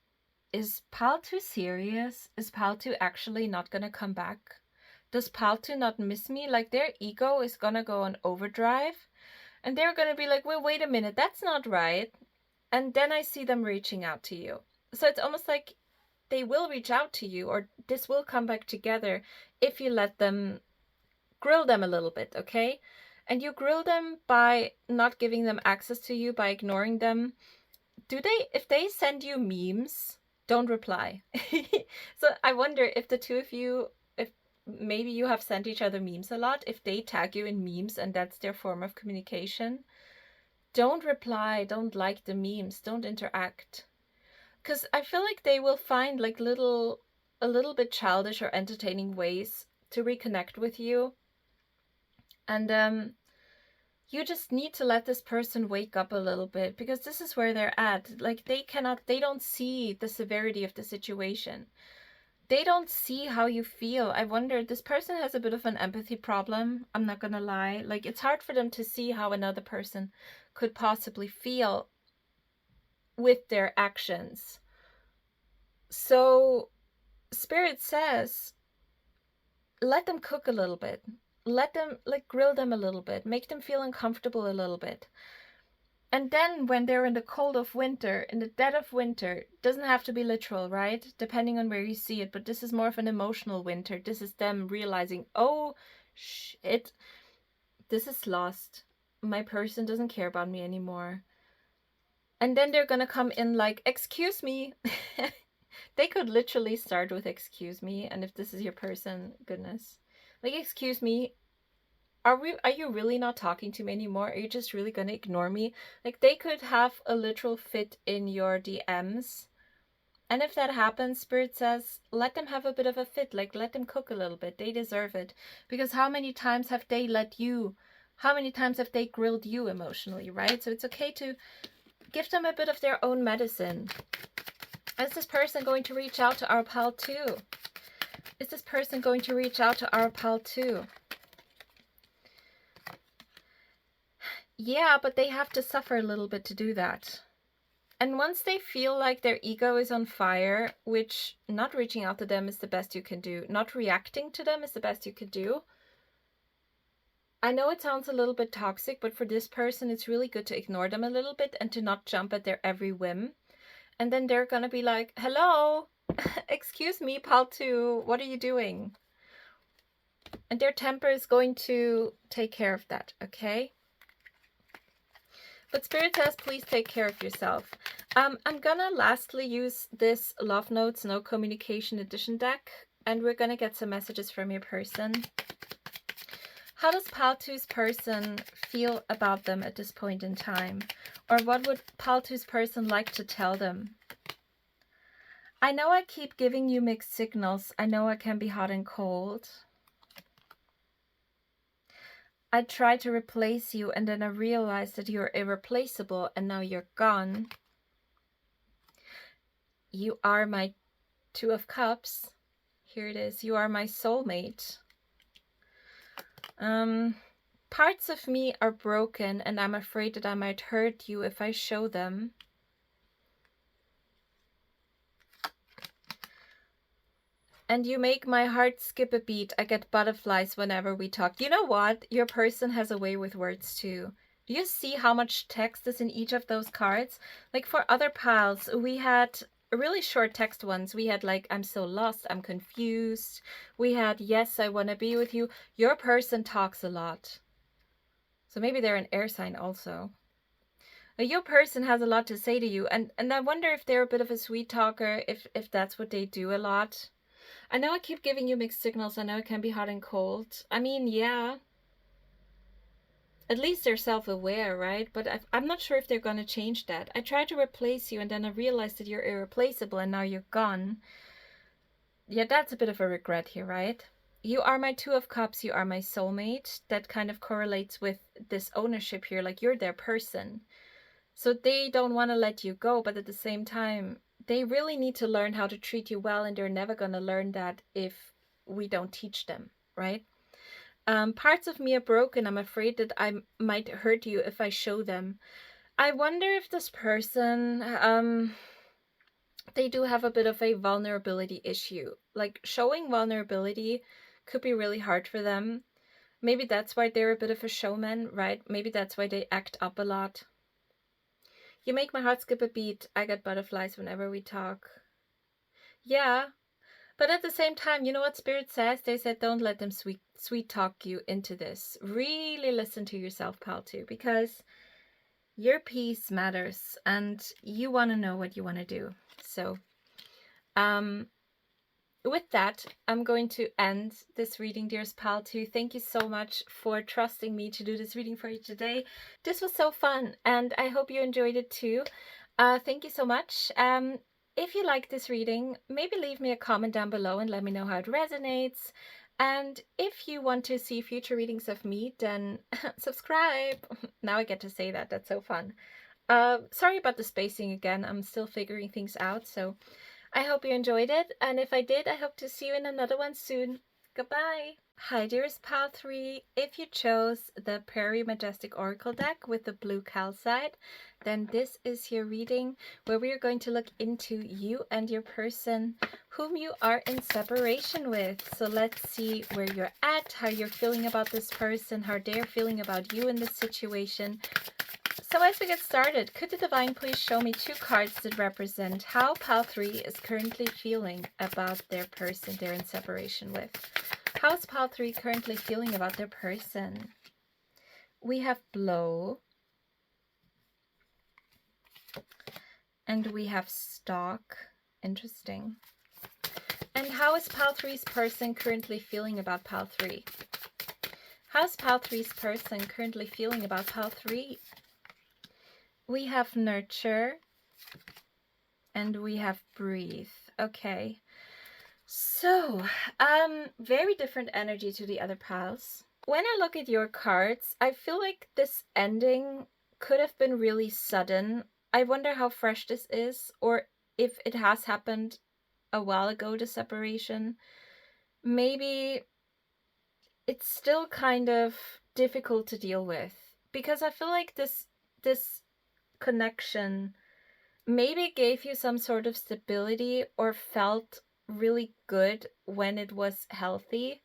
Is Paltu serious? Is Paltu actually not gonna come back? Does Paltu not miss me? Like, their ego is gonna go on overdrive. And they're gonna be like, well, wait a minute, that's not right. And then I see them reaching out to you. So it's almost like they will reach out to you, or this will come back together if you let them, grill them a little bit, okay? And you grill them by not giving them access to you, by ignoring them. If they send you memes, don't reply. So I wonder if the two of you, if maybe you have sent each other memes a lot, if they tag you in memes and that's their form of communication, don't reply, don't like the memes, don't interact. Because I feel like they will find like a little bit childish or entertaining ways to reconnect with you. And you just need to let this person wake up a little bit, because this is where they're at. Like, they don't see the severity of the situation. They don't see how you feel. I wonder, this person has a bit of an empathy problem, I'm not gonna lie. Like, it's hard for them to see how another person could possibly feel with their actions. So Spirit says, let them cook a little bit. let them, like, grill them a little bit, make them feel uncomfortable a little bit. And then when they're in the cold of winter, in the dead of winter, doesn't have to be literal, right? Depending on where you see it, but this is more of an emotional winter. This is them realizing, oh, shit, this is lost. My person doesn't care about me anymore. And then they're gonna come in like, excuse me. They could literally start with excuse me, and if this is your person, goodness. Like, excuse me, are you really not talking to me anymore? Are you just really gonna ignore me? Like, they could have a literal fit in your DMs. And if that happens, Spirit says, let them have a bit of a fit. Like, let them cook a little bit. They deserve it. Because how many times have they grilled you emotionally, right? So it's okay to give them a bit of their own medicine. Is this person going to reach out to our pal too? Is this person going to reach out to our pal too? Yeah, but they have to suffer a little bit to do that. And once they feel like their ego is on fire, which not reaching out to them is the best you can do, not reacting to them is the best you can do. I know it sounds a little bit toxic, but for this person, it's really good to ignore them a little bit and to not jump at their every whim. And then they're gonna be like, hello, excuse me, pal two, what are you doing? And their temper is going to take care of that, okay? But Spirit says, please take care of yourself. I'm gonna lastly use this Love Notes No Communication Edition deck, and we're gonna get some messages from your person. How does pal two's person feel about them at this point in time? Or what would pal two's person like to tell them? I know I keep giving you mixed signals. I know I can be hot and cold. I tried to replace you, and then I realized that you're irreplaceable, and now you're gone. You are my Two of Cups. Here it is. You are my soulmate. Parts of me are broken, and I'm afraid that I might hurt you if I show them. And you make my heart skip a beat. I get butterflies whenever we talk. You know what? Your person has a way with words too. Do you see how much text is in each of those cards? Like for other pals, we had really short text ones. We had like, I'm so lost, I'm confused. We had, yes, I want to be with you. Your person talks a lot. So maybe they're an air sign also. Your person has a lot to say to you. And I wonder if they're a bit of a sweet talker, if that's what they do a lot. I know I keep giving you mixed signals. I know it can be hot and cold. I mean, yeah. At least they're self-aware, right? But I'm not sure if they're going to change that. I tried to replace you, and then I realized that you're irreplaceable, and now you're gone. Yeah, that's a bit of a regret here, right? You are my Two of Cups. You are my soulmate. That kind of correlates with this ownership here. Like, you're their person. So they don't want to let you go, but at the same time, they really need to learn how to treat you well, and they're never going to learn that if we don't teach them, right? Parts of me are broken. I'm afraid that I might hurt you if I show them. I wonder if this person, they do have a bit of a vulnerability issue. Like, showing vulnerability could be really hard for them. Maybe that's why they're a bit of a showman, right? Maybe that's why they act up a lot. You make my heart skip a beat. I get butterflies whenever we talk. Yeah, but at the same time, you know what Spirit says? They said don't let them sweet talk you into this. Really listen to yourself, pal, too, because your peace matters and you want to know what you want to do. So, with that, I'm going to end this reading, dearest pal, too. Thank you so much for trusting me to do this reading for you today. This was so fun, and I hope you enjoyed it too. Thank you so much. If you like this reading, maybe leave me a comment down below and let me know how it resonates. And if you want to see future readings of me, then subscribe. Now I get to say that. That's so fun. Sorry about the spacing again. I'm still figuring things out, so I hope you enjoyed it, and if I did, I hope to see you in another one soon. Goodbye. Hi, dearest pal 3. If you chose the Prairie Majesty Oracle deck with the blue calcite, then this is your reading where we are going to look into you and your person whom you are in separation with. So let's see where you're at, how you're feeling about this person, how they're feeling about you in this situation. So as we get started, could the Divine please show me 2 cards that represent how pal 3 is currently feeling about their person they're in separation with? How's pal 3 currently feeling about their person? We have blow. And we have stock. Interesting. And how is pal 3's person currently feeling about pal 3? How's pal 3's person currently feeling about pal 3? We have nurture. And we have breathe. Okay. So, very different energy to the other pals. When I look at your cards, I feel like this ending could have been really sudden. I wonder how fresh this is, or if it has happened a while ago, the separation. Maybe it's still kind of difficult to deal with, because I feel like this connection maybe gave you some sort of stability or felt really good when it was healthy,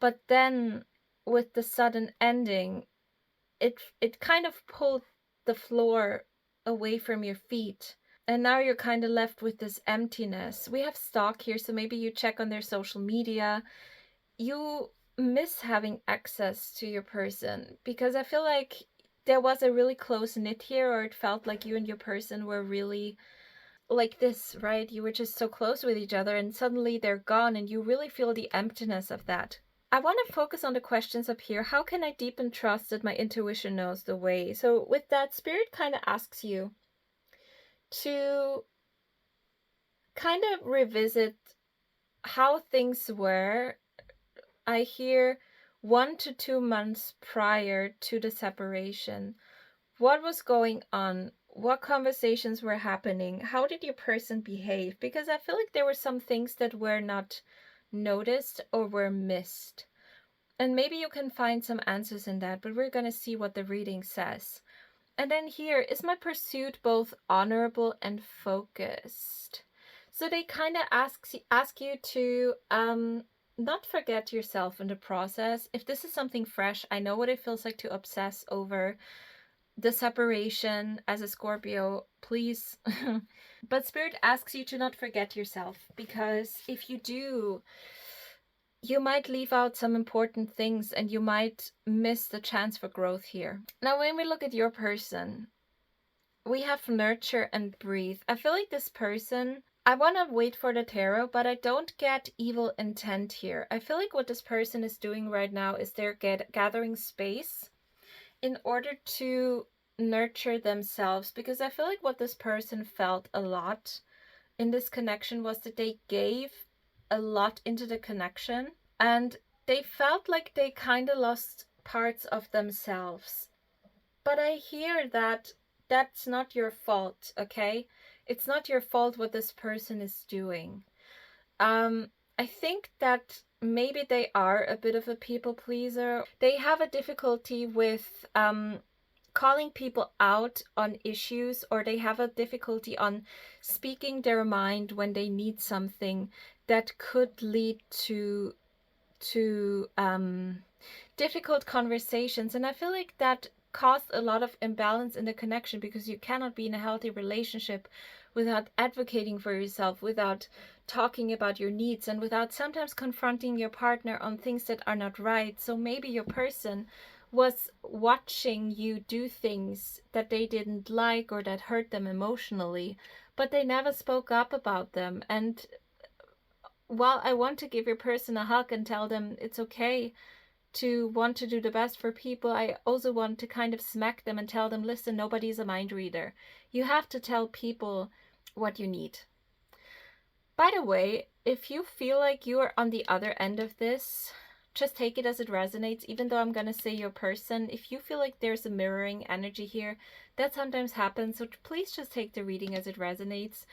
but then with the sudden ending, it kind of pulled the floor away from your feet, and now you're kind of left with this emptiness. We have stock here, so maybe you check on their social media. You miss having access to your person, because I feel like there was a really close knit here, or it felt like you and your person were really like this, right? You were just so close with each other, and suddenly they're gone, and you really feel the emptiness of that. I want to focus on the questions up here. How can I deepen trust that my intuition knows the way? So with that, Spirit kind of asks you to kind of revisit how things were. I hear 1 to 2 months prior to the separation. What was going on? What conversations were happening? How did your person behave? Because I feel like there were some things that were not noticed or were missed. And maybe you can find some answers in that, but we're going to see what the reading says. And then here, is my pursuit both honorable and focused? So they kind of ask you to not forget yourself in the process. If this is something fresh, I know what it feels like to obsess over the separation as a Scorpio, please. But Spirit asks you to not forget yourself, because if you do, you might leave out some important things and you might miss the chance for growth here. Now, when we look at your person, we have nurture and breathe. I feel like this person, I want to wait for the tarot, but I don't get evil intent here. I feel like what this person is doing right now is they're gathering space in order to nurture themselves, because I feel like what this person felt a lot in this connection was that they gave a lot into the connection, and they felt like they kind of lost parts of themselves. But I hear that that's not your fault, okay? It's not your fault what this person is doing. I think that maybe they are a bit of a people pleaser. They have a difficulty with calling people out on issues, or they have a difficulty on speaking their mind when they need something that could lead to difficult conversations. And I feel like that caused a lot of imbalance in the connection, because you cannot be in a healthy relationship without advocating for yourself, without talking about your needs, and without sometimes confronting your partner on things that are not right. So maybe your person was watching you do things that they didn't like or that hurt them emotionally, but they never spoke up about them. And while I want to give your person a hug and tell them it's okay to want to do the best for people, I also want to kind of smack them and tell them, listen, nobody's a mind reader. You have to tell people what you need. By the way, if you feel like you are on the other end of this, just take it as it resonates. Even though I'm going to say your person, if you feel like there's a mirroring energy here, that sometimes happens. So please just take the reading as it resonates.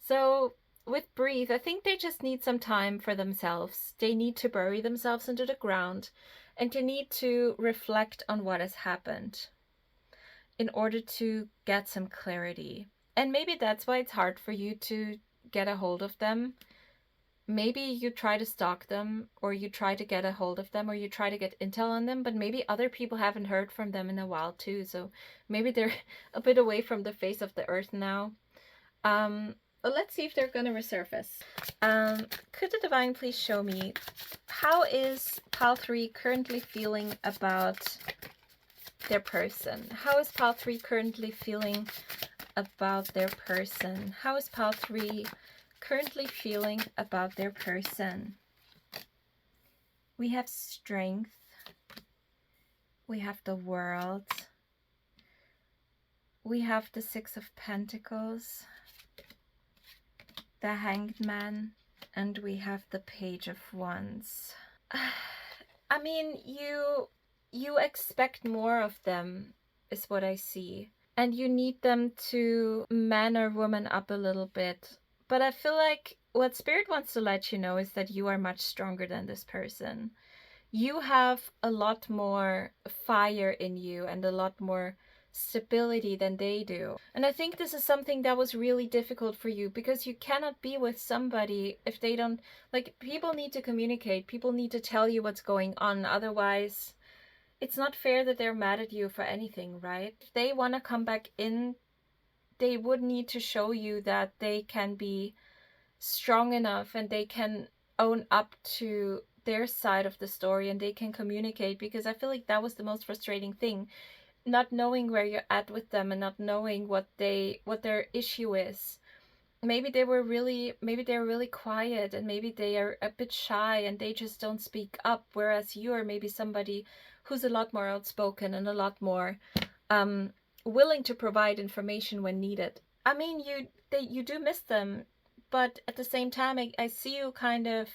So with breathe, I think they just need some time for themselves. They need to bury themselves into the ground, and they need to reflect on what has happened in order to get some clarity. And maybe that's why it's hard for you to get a hold of them. Maybe you try to stalk them, or you try to get a hold of them, or you try to get intel on them, but maybe other people haven't heard from them in a while too. So maybe they're a bit away from the face of the earth now. But let's see if they're going to resurface. Could the Divine please show me, how is Pile 3 currently feeling about their person? How is Pile 3 currently feeling about their person? How is Pile 3 currently feeling about their person? We have Strength. We have the World. We have the Six of Pentacles, the Hanged Man, and we have the Page of Wands. I mean, you expect more of them, is what I see. And you need them to man or woman up a little bit. But I feel like what Spirit wants to let you know is that you are much stronger than this person. You have a lot more fire in you and a lot more stability than they do. And I think this is something that was really difficult for you, because you cannot be with somebody if they don't, like, people need to communicate, people need to tell you what's going on, otherwise it's not fair that they're mad at you for anything, right? If they want to come back in, they would need to show you that they can be strong enough and they can own up to their side of the story and they can communicate, because I feel like that was the most frustrating thing. Not knowing where you're at with them and not knowing what their issue is. Maybe they're really quiet, and maybe they are a bit shy and they just don't speak up, whereas you are maybe somebody who's a lot more outspoken and a lot more willing to provide information when needed. I mean, you do miss them, but at the same time, I see you kind of,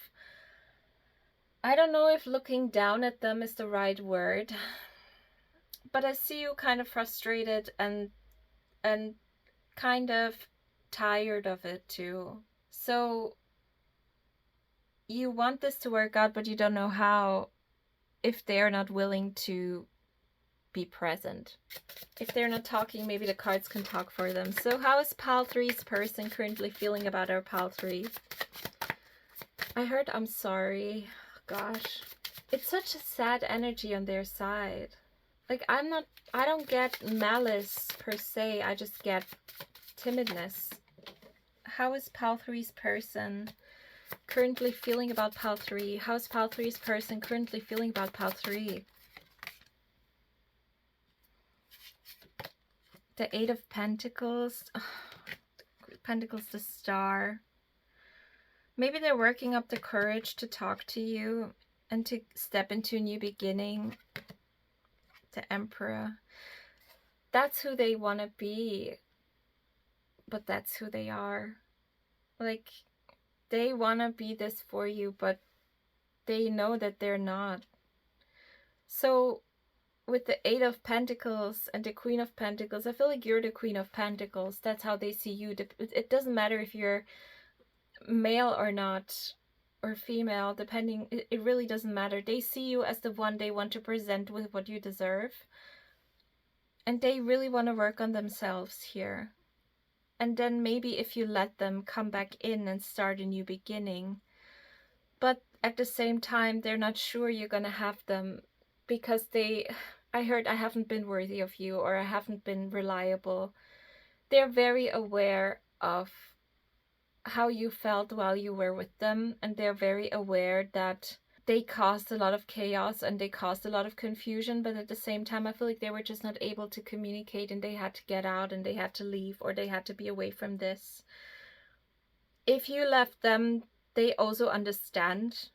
I don't know if looking down at them is the right word, but I see you kind of frustrated and kind of tired of it too. So you want this to work out, but you don't know how, if they're not willing to be present. If they're not talking, maybe the cards can talk for them. So how is Pile 3's person currently feeling about our Pile 3? I heard I'm sorry. Gosh. It's such a sad energy on their side. Like, I don't get malice per se, I just get timidness. How is Pile 3's person currently feeling about Pile 3? How is Pile 3's person currently feeling about Pile 3? The Eight of Pentacles. Pentacles, the Star. Maybe they're working up the courage to talk to you and to step into a new beginning. The Emperor. That's who they want to be, but that's who they are. Like, they want to be this for you, but they know that they're not. So with the Eight of Pentacles and the Queen of Pentacles, I feel like you're the Queen of Pentacles. That's how they see you. It doesn't matter if you're male or not, or female, depending, it really doesn't matter. They see you as the one they want to present with what you deserve. And they really want to work on themselves here. And then maybe if you let them come back in and start a new beginning. But at the same time, they're not sure you're going to have them, because I heard I haven't been worthy of you, or I haven't been reliable. They're very aware of how you felt while you were with them, and they're very aware that they caused a lot of chaos and they caused a lot of confusion, but at the same time I feel like they were just not able to communicate, and they had to get out and they had to leave, or they had to be away from this. If you left them, they also understand.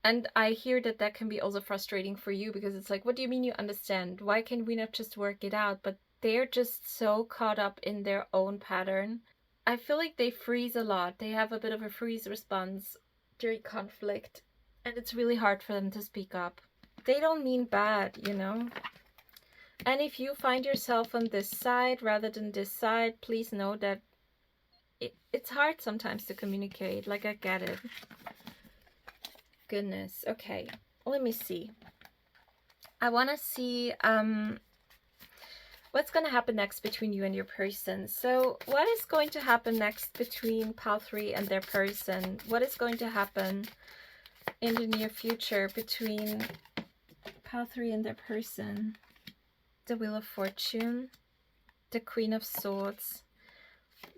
And I hear that that can be also frustrating for you, because it's like, what do you mean you understand? Why can we not just work it out? But they're just so caught up in their own pattern. I feel like they freeze a lot. They have a bit of a freeze response during conflict, and it's really hard for them to speak up. They don't mean bad, you know? And if you find yourself on this side rather than this side, please know that it's hard sometimes to communicate. Like, I get it. Goodness. Okay, let me see. I want to see what's going to happen next between you and your person. So what is going to happen next between pile 3 and their person? What is going to happen in the near future between pile 3 and their person? The Wheel of Fortune, the Queen of Swords,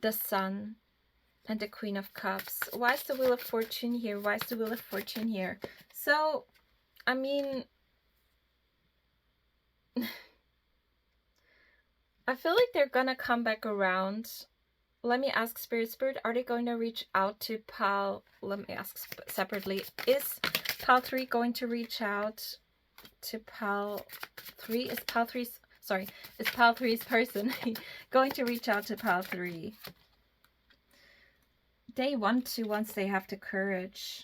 the Sun, and the Queen of Cups. Why is the Wheel of Fortune here? Why is the Wheel of Fortune here? So, I mean, I feel like they're gonna come back around. Let me ask Spirit, are they going to reach out to pile? Let me ask separately. Is pile 3 going to reach out to pile 3? Is pile 3's person going to reach out to pile 3? They want to, once they have the courage.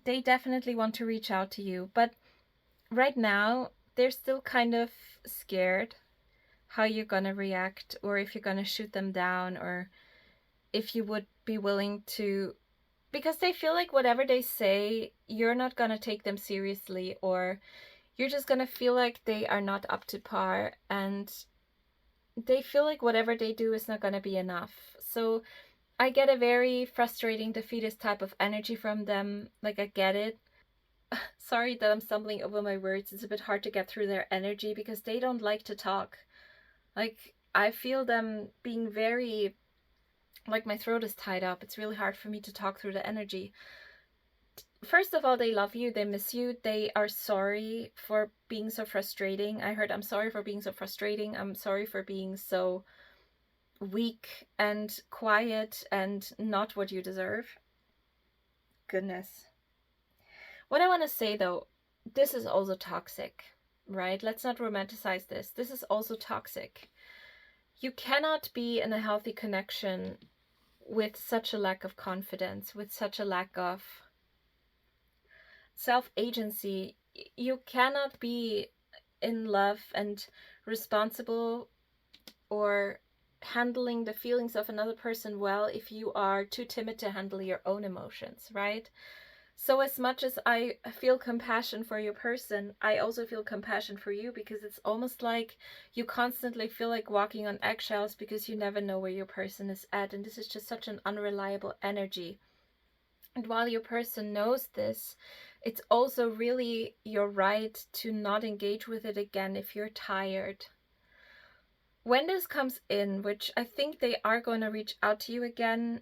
They definitely want to reach out to you, but right now they're still kind of scared how you're gonna react, or if you're gonna shoot them down, or if you would be willing to, because they feel like whatever they say, you're not gonna take them seriously, or you're just gonna feel like they are not up to par, and they feel like whatever they do is not gonna be enough. So I get a very frustrating, defeatist type of energy from them. Like, I get it. Sorry that I'm stumbling over my words. It's a bit hard to get through their energy because they don't like to talk. Like, I feel them being very, like, my throat is tied up. It's really hard for me to talk through the energy. First of all, they love you, they miss you, they are sorry for being so frustrating. I heard, I'm sorry for being so frustrating, I'm sorry for being so weak and quiet and not what you deserve. Goodness. What I want to say though, this is also toxic, right? Let's not romanticize this. This is also toxic. You cannot be in a healthy connection with such a lack of confidence, with such a lack of self-agency. You cannot be in love and responsible or handling the feelings of another person well if you are too timid to handle your own emotions, right? So as much as I feel compassion for your person, I also feel compassion for you, because it's almost like you constantly feel like walking on eggshells because you never know where your person is at, and this is just such an unreliable energy. And while your person knows this, it's also really your right to not engage with it again if you're tired. When this comes in, which I think they are going to reach out to you again,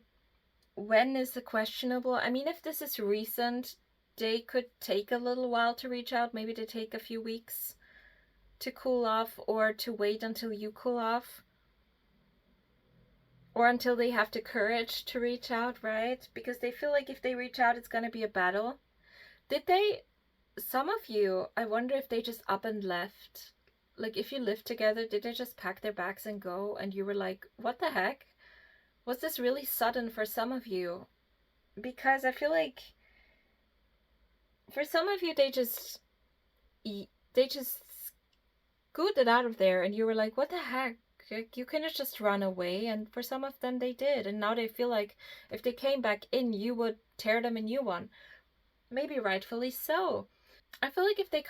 when is the questionable? I mean, if this is recent, they could take a little while to reach out. Maybe they take a few weeks to cool off, or to wait until you cool off, or until they have the courage to reach out, right? Because they feel like if they reach out, it's going to be a battle. Did they, some of you, I wonder if they just up and left. Like, if you lived together, did they just pack their bags and go, and you were like, what the heck? Was this really sudden for some of you? Because I feel like for some of you, they just scooted out of there, and you were like, what the heck? You couldn't just run away. And for some of them, they did, and now they feel like if they came back in, you would tear them a new one. Maybe rightfully so. I feel like if they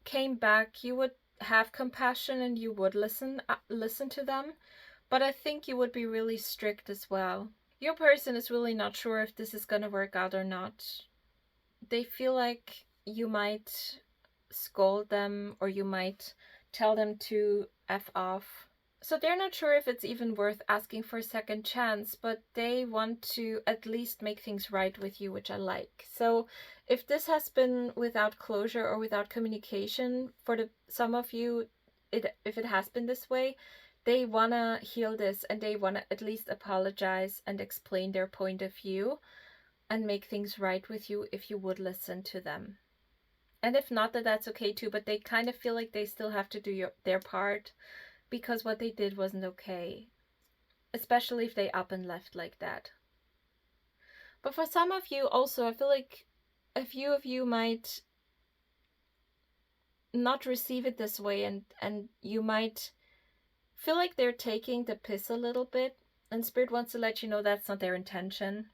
came back, you would have compassion and you would listen to them, but I think you would be really strict as well. Your person is really not sure if this is gonna work out or not. They feel like you might scold them, or you might tell them to F off. So they're not sure if it's even worth asking for a second chance, but they want to at least make things right with you, which I like. So if this has been without closure or without communication for some of you, if it has been this way, they want to heal this, and they want to at least apologize and explain their point of view and make things right with you if you would listen to them. And if not, that's okay too, but they kind of feel like they still have to do their part, because what they did wasn't okay, especially if they up and left like that. But for some of you also, I feel like a few of you might not receive it this way, and you might feel like they're taking the piss a little bit, And Spirit wants to let you know that's not their intention.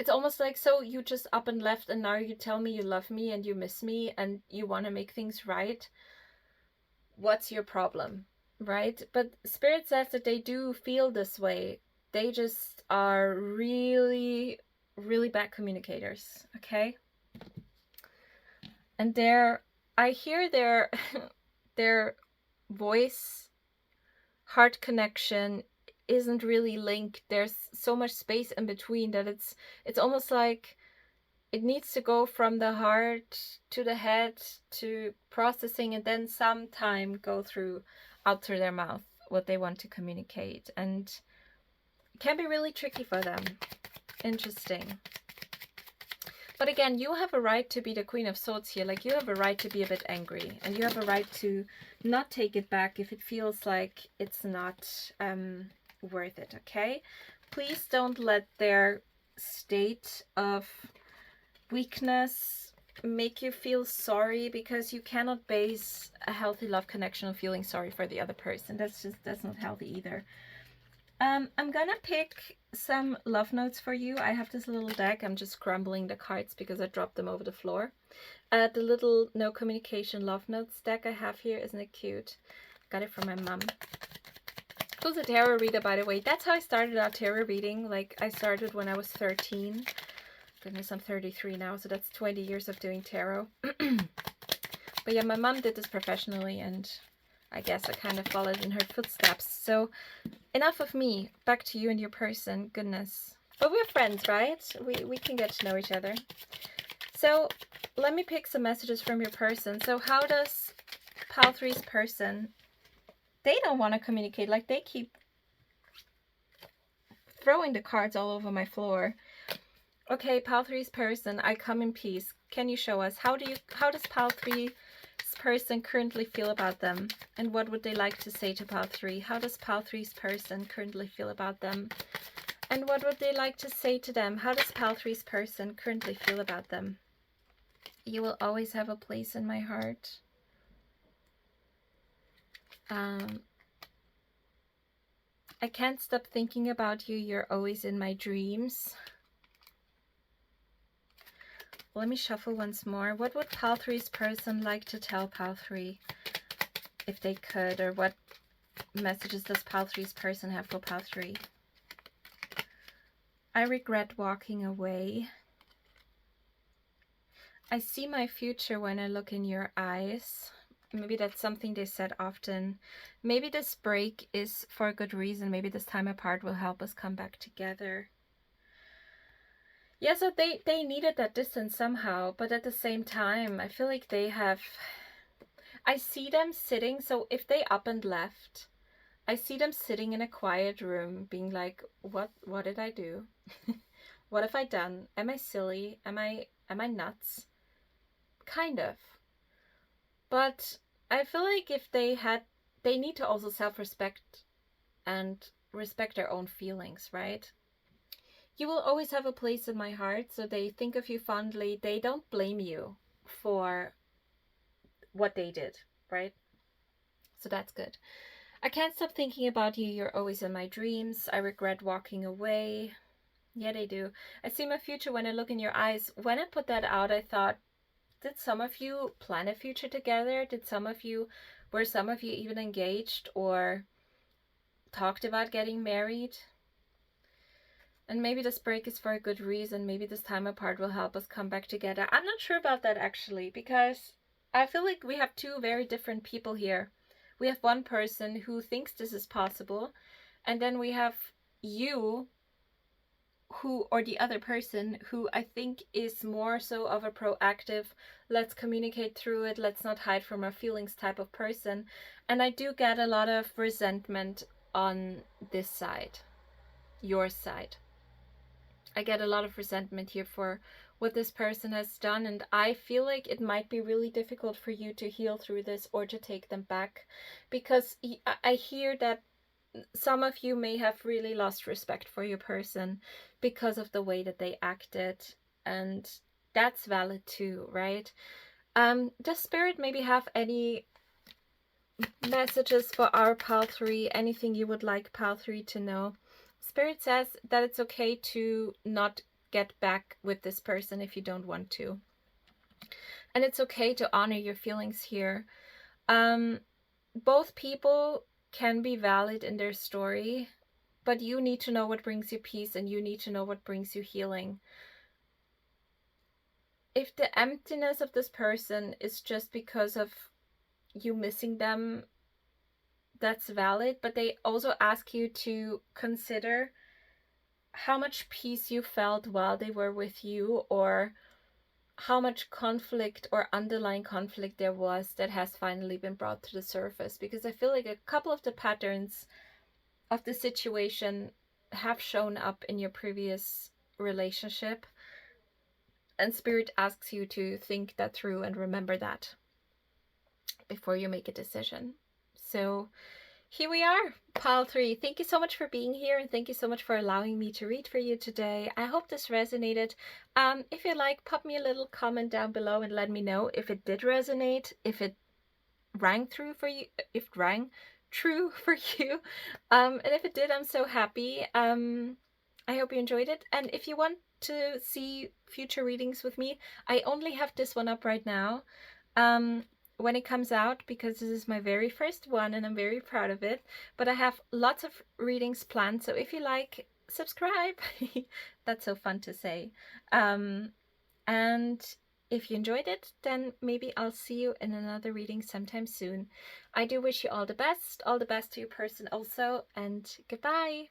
It's almost like, so you just up and left and now you tell me you love me and you miss me and you want to make things right. What's your problem, right? But Spirit says that they do feel this way. They just are really, really bad communicators, okay? And I hear their voice, heart connection isn't really linked. There's so much space in between that it's almost like it needs to go from the heart to the head to processing, and then sometime go out through their mouth what they want to communicate. And it can be really tricky for them. Interesting. But again, you have a right to be the Queen of Swords here. Like, you have a right to be a bit angry, and you have a right to not take it back if it feels like it's not worth it, okay? Please don't let their state of weakness make you feel sorry, because you cannot base a healthy love connection on feeling sorry for the other person. That's not healthy either. I'm gonna pick some love notes for you. I have this little deck. I'm just crumbling the cards because I dropped them over the floor. The little no communication love notes deck I have here, isn't it cute? Got it from my mom, who's a tarot reader, by the way. That's how I started out tarot reading. Like, I started when I was 13. Goodness, I'm 33 now, so that's 20 years of doing tarot. But yeah, my mom did this professionally, and I guess I kind of followed in her footsteps. So enough of me, back to you and your person. Goodness. But we're friends, right? We can get to know each other. So let me pick some messages from your person. So how does Pile 3's person, they don't want to communicate. Like, they keep throwing the cards all over my floor. Okay, Pile 3's person, I come in peace. Can you show us? How does Pile 3's person currently feel about them? And what would they like to say to Pile 3? How does Pile 3's person currently feel about them? And what would they like to say to them? How does Pile 3's person currently feel about them? You will always have a place in my heart. I can't stop thinking about you. You're always in my dreams. Let me shuffle once more. What would Pile 3's person like to tell Pile 3 if they could? Or what messages does Pile 3's person have for Pile 3? I regret walking away. I see my future when I look in your eyes. Maybe that's something they said often. Maybe this break is for a good reason. Maybe this time apart will help us come back together. Yeah, so they needed that distance somehow, but at the same time, I feel like they have... I see them sitting, so if they up and left, I see them sitting in a quiet room being like, what did I do? What have I done? Am I silly? Am I nuts? Kind of. But I feel like if they need to also self-respect and respect their own feelings, right? You will always have a place in my heart, so they think of you fondly. They don't blame you for what they did, right? So that's good. I can't stop thinking about you. You're always in my dreams. I regret walking away. Yeah, they do. I see my future when I look in your eyes. When I put that out, I thought, did some of you plan a future together? Were some of you even engaged or talked about getting married? And maybe this break is for a good reason. Maybe this time apart will help us come back together. I'm not sure about that, actually, because I feel like we have two very different people here. We have one person who thinks this is possible, and then we have you, or the other person, who I think is more so of a proactive, let's communicate through it, let's not hide from our feelings type of person. And I do get a lot of resentment on this side, your side. I get a lot of resentment here for what this person has done, and I feel like it might be really difficult for you to heal through this or to take them back, because I hear that some of you may have really lost respect for your person because of the way that they acted, and that's valid too, right? Does Spirit maybe have any messages for our pile 3, anything you would like pile 3 to know. Spirit says that it's okay to not get back with this person if you don't want to. And it's okay to honor your feelings here. Both people can be valid in their story, but you need to know what brings you peace and you need to know what brings you healing. If the emptiness of this person is just because of you missing them, that's valid, but they also ask you to consider how much peace you felt while they were with you, or how much conflict or underlying conflict there was that has finally been brought to the surface. Because I feel like a couple of the patterns of the situation have shown up in your previous relationship, and Spirit asks you to think that through and remember that before you make a decision. So here we are, pile 3. Thank you so much for being here, and thank you so much for allowing me to read for you today. I hope this resonated. If you like, pop me a little comment down below and let me know if it did resonate, if it rang true for you, and if it did, I'm so happy. I hope you enjoyed it, and if you want to see future readings with me, I only have this one up right now. When it comes out, because this is my very first one and I'm very proud of it, but I have lots of readings planned, so if you like, subscribe. That's so fun to say. And if you enjoyed it, then maybe I'll see you in another reading sometime soon. I do wish you all the best to your person also, and goodbye.